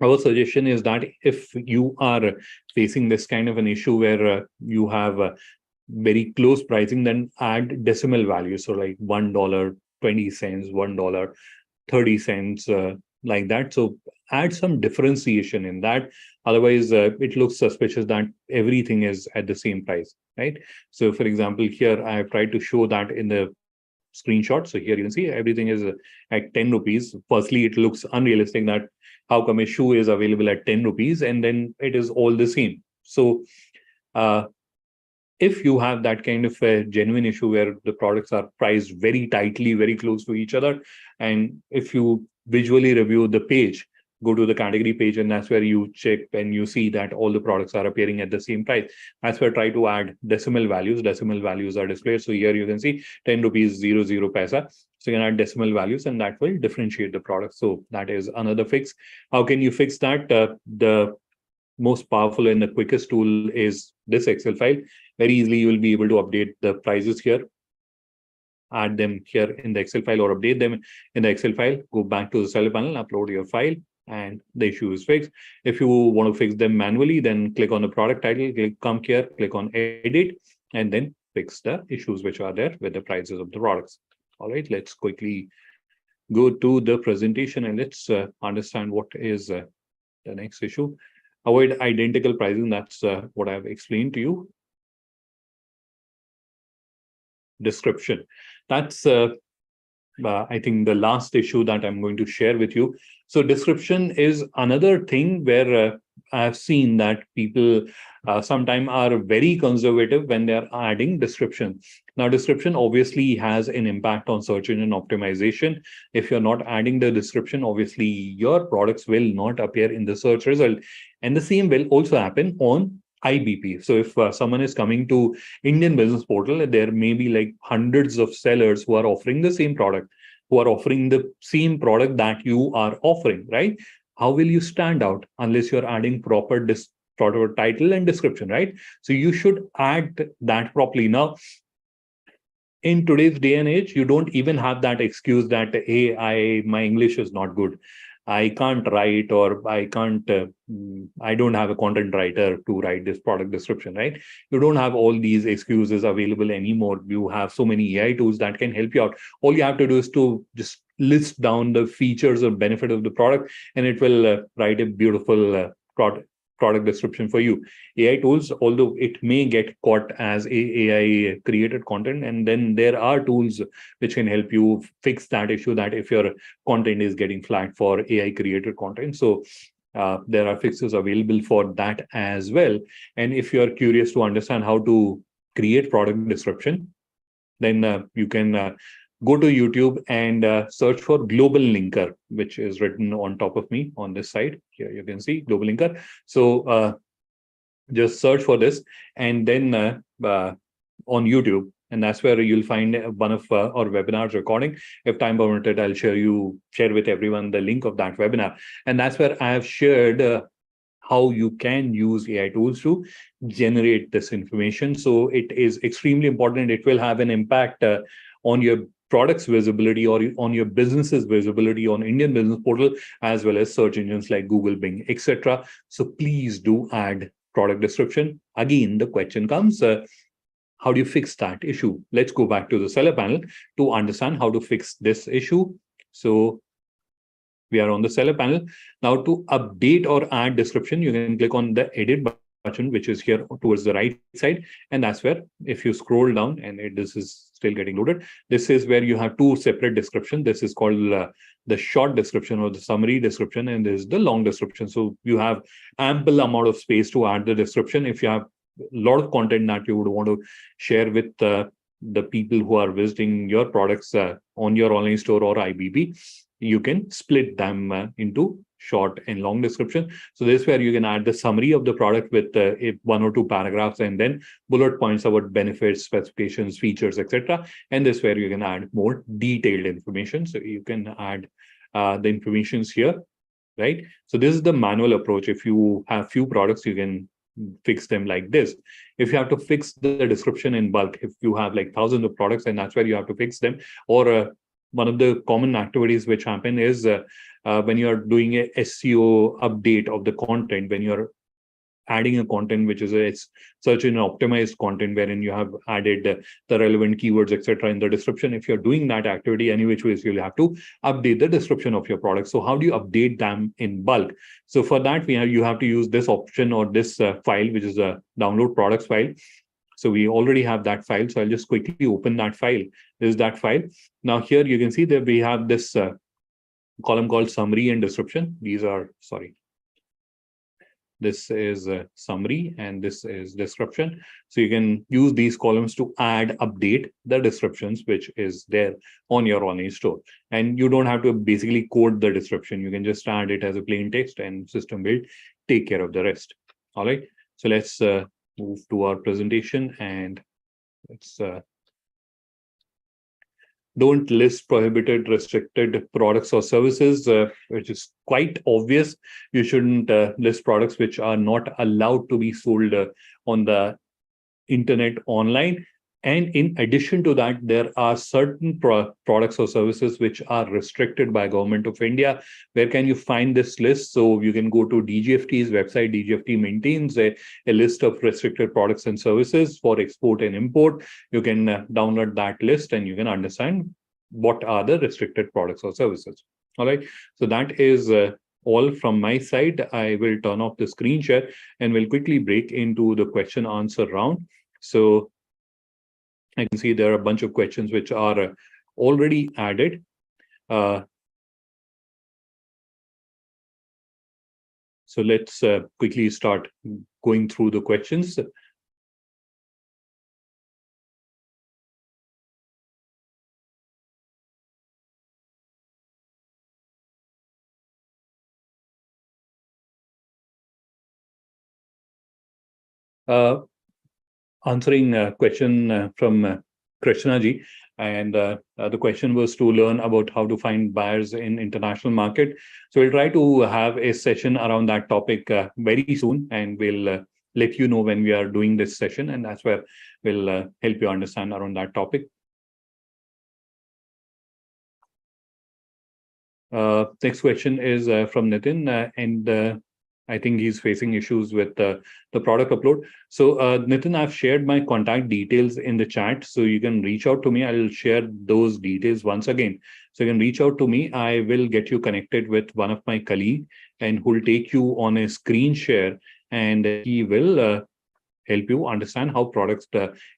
our suggestion is that if you are facing this kind of an issue where you have very close pricing, then add decimal values. So like $1.20, $1.30, like that. So add some differentiation in that. Otherwise, it looks suspicious that everything is at the same price, right? So for example, here I have tried to show that in the screenshot. So here you can see everything is at 10 rupees. Firstly, it looks unrealistic that how come a shoe is available at 10 rupees and then it is all the same. So if you have that kind of a genuine issue where the products are priced very tightly, very close to each other, and if you visually review the page, go to the category page, and that's where you check and you see that all the products are appearing at the same price. That's where try to add decimal values. Decimal values are displayed. So here you can see 10 rupees 00 paisa. So you can add decimal values and that will differentiate the product. So that is another fix. How can you fix that? The most powerful and the quickest tool is this Excel file. Very easily, you will be able to update the prices here, add them here in the Excel file or update them in the Excel file. Go back to the seller panel, upload your file, and the issue is fixed. If you want to fix them manually, then click on the product title, come here, click on edit, and then fix the issues which are there with the prices of the products. All right, let's quickly go to the presentation and let's understand what is the next issue. Avoid identical pricing. That's what I've explained to you. Description. That's I think the last issue that I'm going to share with you. So description is another thing where I've seen that people sometimes are very conservative when they're adding description. Now, description obviously has an impact on search engine optimization. If you're not adding the description, obviously your products will not appear in the search result. And the same will also happen on IBP. So if someone is coming to Indian Business Portal, there may be like hundreds of sellers who are offering the same product, who are offering the same product that you are offering, right? How will you stand out unless you're adding proper title and description, right? So you should add that properly. Now, in today's day and age, you don't even have that excuse that, hey, my English is not good. I can't write, or I don't have a content writer to write this product description, right? You don't have all these excuses available anymore. You have so many AI tools that can help you out. All you have to do is to just list down the features or benefit of the product, and it will write a beautiful product description for you. AI tools, although it may get caught as AI created content, and then there are tools which can help you fix that issue, that if your content is getting flagged for AI created content. So there are fixes available for that as well. And if you are curious to understand how to create product description, then you can go to YouTube and search for GlobalLinker, which is written on top of me on this side. Here you can see GlobalLinker. So just search for this, and then on YouTube, and that's where you'll find one of our webinars recording. If time permitted, I'll share with everyone the link of that webinar, and that's where I have shared how you can use AI tools to generate this information. So it is extremely important. It will have an impact on your product's visibility or on your business's visibility on Indian business portal, as well as search engines like Google, Bing, etc. So please do add product description. Again, the question comes, how do you fix that issue? Let's go back to the seller panel to understand how to fix this issue. So we are on the seller panel. Now to update or add description, you can click on the edit button, which is here towards the right side. And that's where, if you scroll down, and this is still getting loaded, this is where you have two separate descriptions. This is called the short description or the summary description, and this is the long description. So you have ample amount of space to add the description. If you have a lot of content that you would want to share with the people who are visiting your products on your online store or IBB, you can split them into short and long description. So this is where you can add the summary of the product with one or two paragraphs, and then bullet points about benefits, specifications, features, etc. And this is where you can add more detailed information. So you can add the informations here, right? So this is the manual approach. If you have few products, you can fix them like this. If you have to fix the description in bulk, if you have like thousands of products, and that's where you have to fix them. Or one of the common activities which happen is when you're doing a SEO update of the content, when you're adding a content which is a search engine optimized content, wherein you have added the relevant keywords, etc. in the description. If you're doing that activity any which ways, you'll have to update the description of your product. So how do you update them in bulk? So for that, you have to use this option or this file, which is a download products file. So we already have that file. So I'll just quickly open that file. This is that file. Now here you can see that we have this column called summary and description. This is a summary and this is description. So you can use these columns to update the descriptions, which is there on your online store. And you don't have to basically code the description. You can just add it as a plain text, and system will take care of the rest. All right. So let's move to our presentation, and let's don't list prohibited, restricted products or services, which is quite obvious. You shouldn't list products which are not allowed to be sold on the internet online. And in addition to that, there are certain products or services which are restricted by Government of India. Where can you find this list? So you can go to DGFT's website. DGFT maintains a list of restricted products and services for export and import. You can download that list, and you can understand what are the restricted products or services. All right. So that is all from my side. I will turn off the screen share and we'll quickly break into the question answer round. So I can see there are a bunch of questions which are already added. So let's quickly start going through the questions. Answering a question from Krishna ji, and the question was to learn about how to find buyers in international market. So we'll try to have a session around that topic very soon, and we'll let you know when we are doing this session, and that's where we'll help you understand around that topic. Next question is from Nitin, and I think he's facing issues with the product upload. So, Nitin, I've shared my contact details in the chat, so you can reach out to me. I'll share those details once again. So you can reach out to me. I will get you connected with one of my colleagues, and who'll take you on a screen share, and he will help you understand how products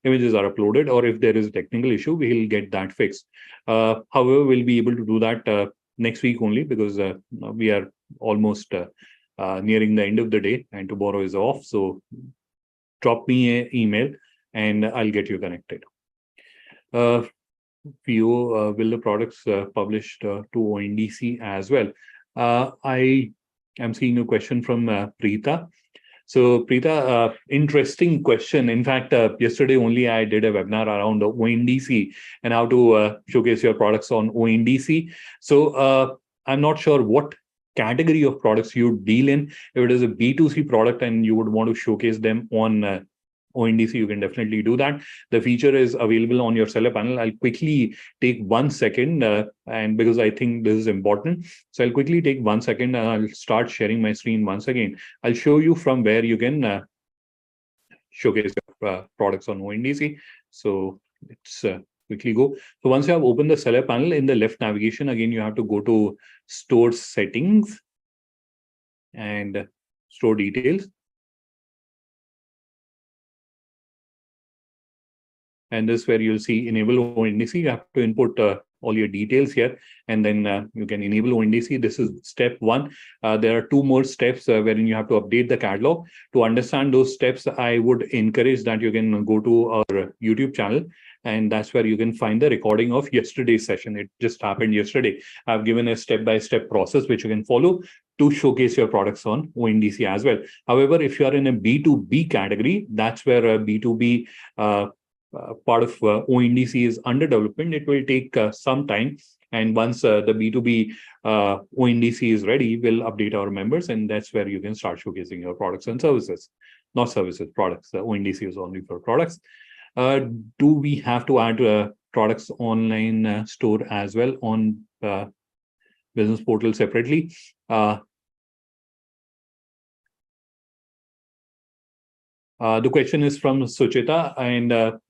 images are uploaded, or if there is a technical issue, we'll get that fixed. However, we'll be able to do that next week only, because we are almost nearing the end of the day and tomorrow is off. So drop me an email and I'll get you connected. FIEO, will the products published to ONDC as well? I am seeing a question from Preeta. So, Preeta, interesting question. In fact, yesterday only I did a webinar around ONDC and how to showcase your products on ONDC. So, I'm not sure what category of products you deal in. If it is a B2C product and you would want to showcase them on ONDC, you can definitely do that. The feature is available on your seller panel. I'll quickly take 1 second, and because I think this is important. So I'll quickly take 1 second and I'll start sharing my screen once again. I'll show you from where you can showcase your products on ONDC. So let's quickly go. So once you have opened the seller panel, in the left navigation, again, you have to go to store settings and store details. And this is where you'll see enable ONDC. You have to input all your details here, and then you can enable ONDC. This is step 1. There are 2 more steps wherein you have to update the catalog. To understand those steps, I would encourage that you can go to our YouTube channel, and that's where you can find the recording of yesterday's session. It just happened yesterday. I've given a step-by-step process which you can follow to showcase your products on ONDC as well. However, if you are in a B2B category, that's where B2B part of ONDC is under development. It will take some time. And once the B2B ONDC is ready, we'll update our members. And that's where you can start showcasing your products and services. Not services, products. ONDC is only for products. Do we have to add products online store as well on business portal separately? The question is from Suchita and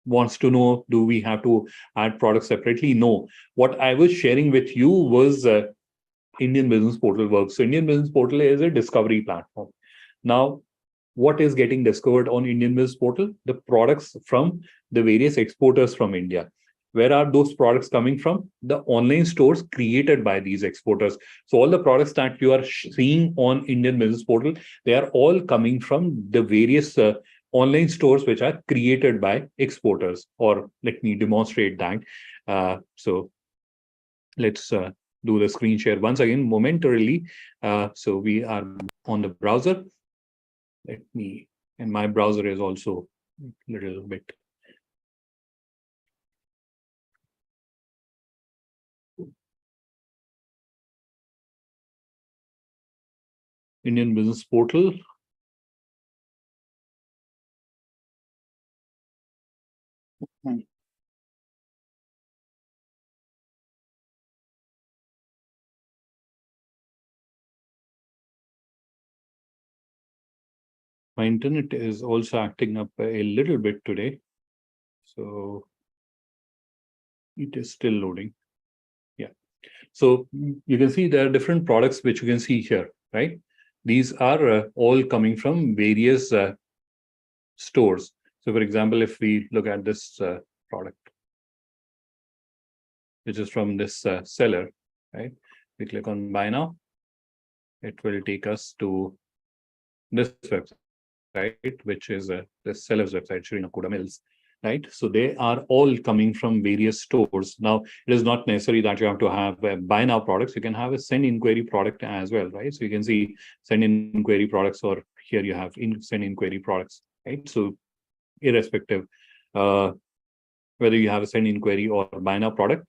wants to know, do we have to add products separately? No. What I was sharing with you was Indian Business Portal works. So Indian Business Portal is a discovery platform. Now, what is getting discovered on Indian Business Portal? The products from the various exporters from India. Where are those products coming from? The online stores created by these exporters. So all the products that you are seeing on Indian Business Portal, they are all coming from the various online stores which are created by exporters. Or let me demonstrate that. So let's do the screen share once again momentarily. So we are on the browser. And my browser is also a little bit. Indian Business Portal. My internet is also acting up a little bit today. So it is still loading. Yeah. So you can see there are different products which you can see here, right? These are all coming from various stores. So for example, if we look at this product, which is from this seller, right? We click on buy now. It will take us to this website, which is the seller's website, Sri Nakuda Mills, right? So they are all coming from various stores. Now, it is not necessary that you have to have buy now products. You can have a send inquiry product as well, right? So you can see send inquiry products, or here you have send inquiry products, right? So irrespective, whether you have a send inquiry or buy now product,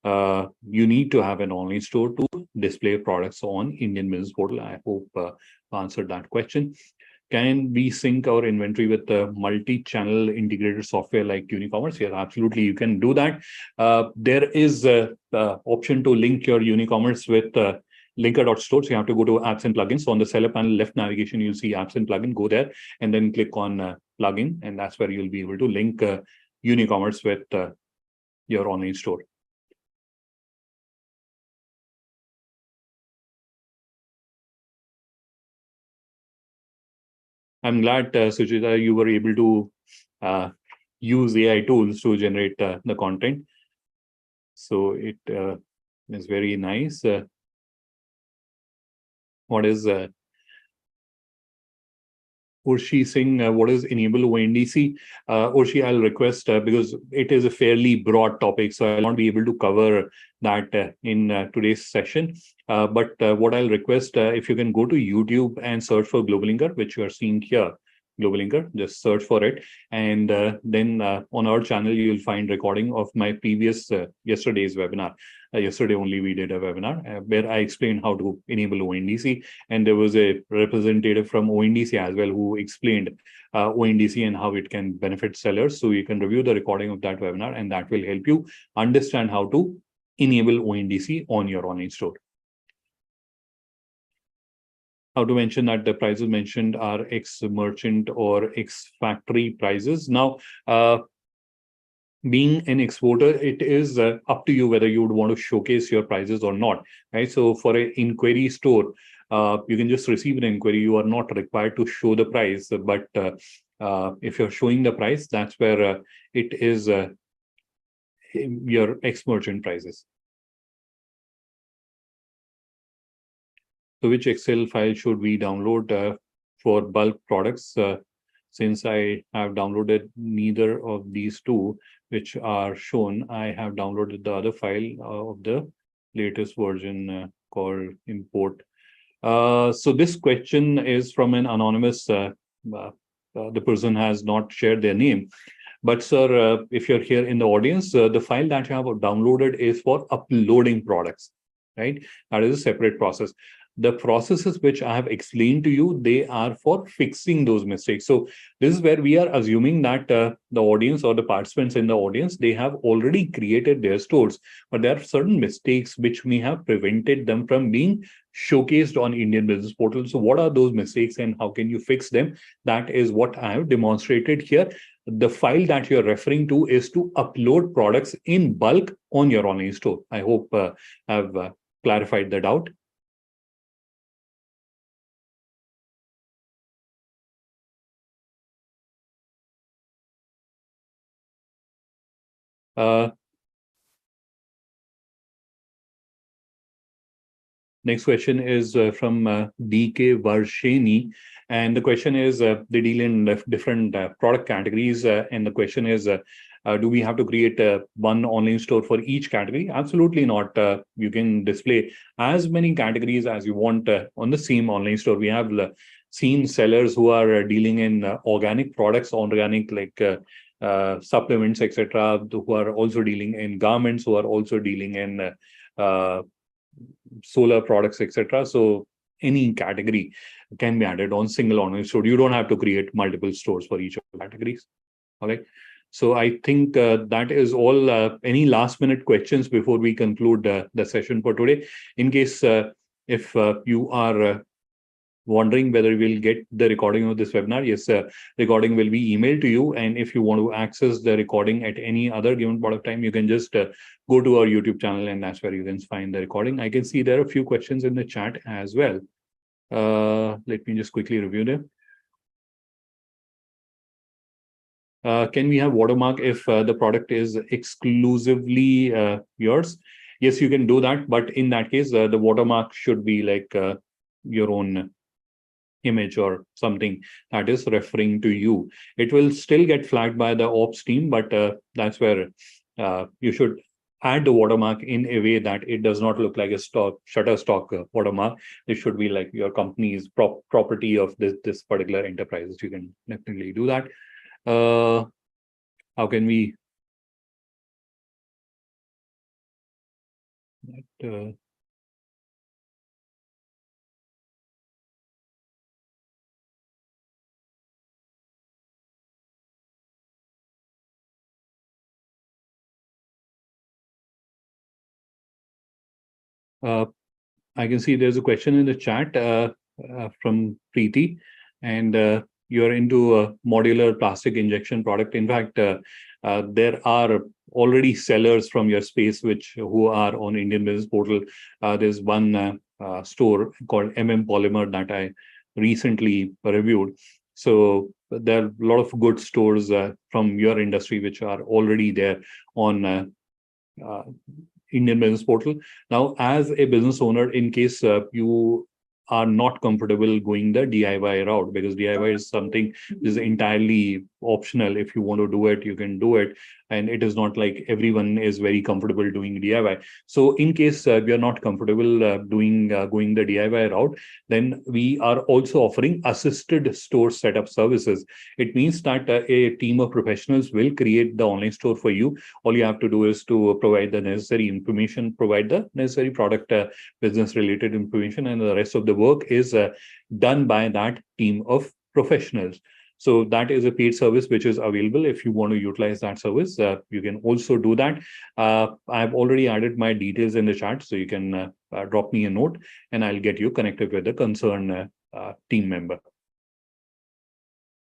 you need to have an online store to display products on Indian Business Portal. I hope answered that question. Can we sync our inventory with the multi-channel integrated software like Unicommerce? Yes, absolutely. You can do that. There is an option to link your Unicommerce with linker.store. So you have to go to apps and plugins. So on the seller panel, left navigation, you'll see apps and plugin. Go there and then click on plugin. And that's where you'll be able to link Unicommerce with your online store. I'm glad, Suchita, you were able to use AI tools to generate the content. So it is very nice. What is Urshi Singh, what is enable ONDC? Urshi, I'll request because it is a fairly broad topic, so I'll not be able to cover that in today's session. But what I'll request, if you can go to YouTube and search for GlobalLinker, which you are seeing here, GlobalLinker, just search for it. And then on our channel, you'll find recording of my previous yesterday's webinar. Yesterday only we did a webinar where I explained how to enable ONDC. And there was a representative from ONDC as well who explained ONDC and how it can benefit sellers. So you can review the recording of that webinar and that will help you understand how to enable ONDC on your online store. How to mention that the prices mentioned are ex-merchant or ex-factory prices. Now, being an exporter, it is up to you whether you would want to showcase your prices or not, right? So for an inquiry store, you can just receive an inquiry. You are not required to show the price, but if you're showing the price, that's where it is your ex-merchant prices. So which Excel file should we download for bulk products? Since I have downloaded neither of these two, which are shown, I have downloaded the other file of the latest version called import. So this question is from an anonymous, the person has not shared their name. But sir, if you're here in the audience, the file that you have downloaded is for uploading products, right? That is a separate process. The processes which I have explained to you, they are for fixing those mistakes. So this is where we are assuming that the audience or the participants in the audience, they have already created their stores, but there are certain mistakes which may have prevented them from being showcased on Indian business portal. So what are those mistakes and how can you fix them? That is what I have demonstrated here. The file that you're referring to is to upload products in bulk on your online store. I hope I've clarified the doubt. Next question is from DK Varsheni. And the question is, they deal in different product categories. And the question is, do we have to create one online store for each category? Absolutely not. You can display as many categories as you want on the same online store. We have seen sellers who are dealing in organic products, organic like supplements, etc., who are also dealing in garments, who are also dealing in solar products, etc. So any category can be added on single online store. You don't have to create multiple stores for each of the categories. All right. So I think that is all. Any last minute questions before we conclude the session for today? In case if you are wondering whether we'll get the recording of this webinar, yes, recording will be emailed to you. And if you want to access the recording at any other given point of time, you can just go to our YouTube channel and that's where you can find the recording. I can see there are a few questions in the chat as well. Let me just quickly review them. Can we have watermark if the product is exclusively yours? Yes, you can do that. But in that case, the watermark should be like your own image or something that is referring to you. It will still get flagged by the ops team, but that's where you should add the watermark in a way that it does not look like a Shutterstock watermark. It should be like your company's property of this particular enterprise. You can definitely do that. How can we I can see there's a question in the chat from Preeti, and you're into a modular plastic injection product. In fact, there are already sellers from your space who are on Indian Business Portal. There's one store called Polymer that I recently reviewed. So there are a lot of good stores from your industry which are already there on uh, Indian Business Portal. Now, as a business owner, in case you are not comfortable going the DIY route, because DIY is something which is entirely optional. If you want to do it, you can do it. And it is not like everyone is very comfortable doing DIY. So in case we are not comfortable going the DIY route, then we are also offering assisted store setup services. It means that a team of professionals will create the online store for you. All you have to do is to provide the necessary information, provide the necessary product business related information, and the rest of the work is done by that team of professionals. So that is a paid service which is available. If you want to utilize that service, you can also do that. I've already added my details in the chat, so you can drop me a note and I'll get you connected with the concerned team member.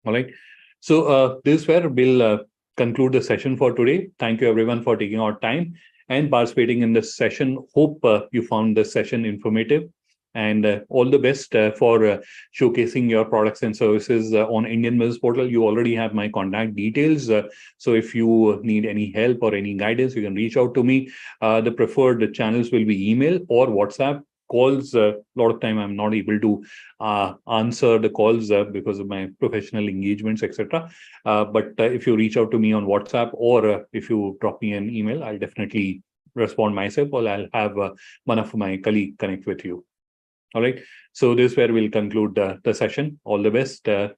All right. So this is where we'll conclude the session for today. Thank you everyone for taking our time and participating in this session. Hope you found this session informative, and all the best for showcasing your products and services on Indian Business Portal. You already have my contact details. So if you need any help or any guidance, you can reach out to me. The preferred channels will be email or WhatsApp. Calls, a lot of time I'm not able to answer the calls because of my professional engagements, etc. But if you reach out to me on WhatsApp, or if you drop me an email, I'll definitely respond myself, or I'll have one of my colleagues connect with you. All right. So this is where we'll conclude the session. All the best and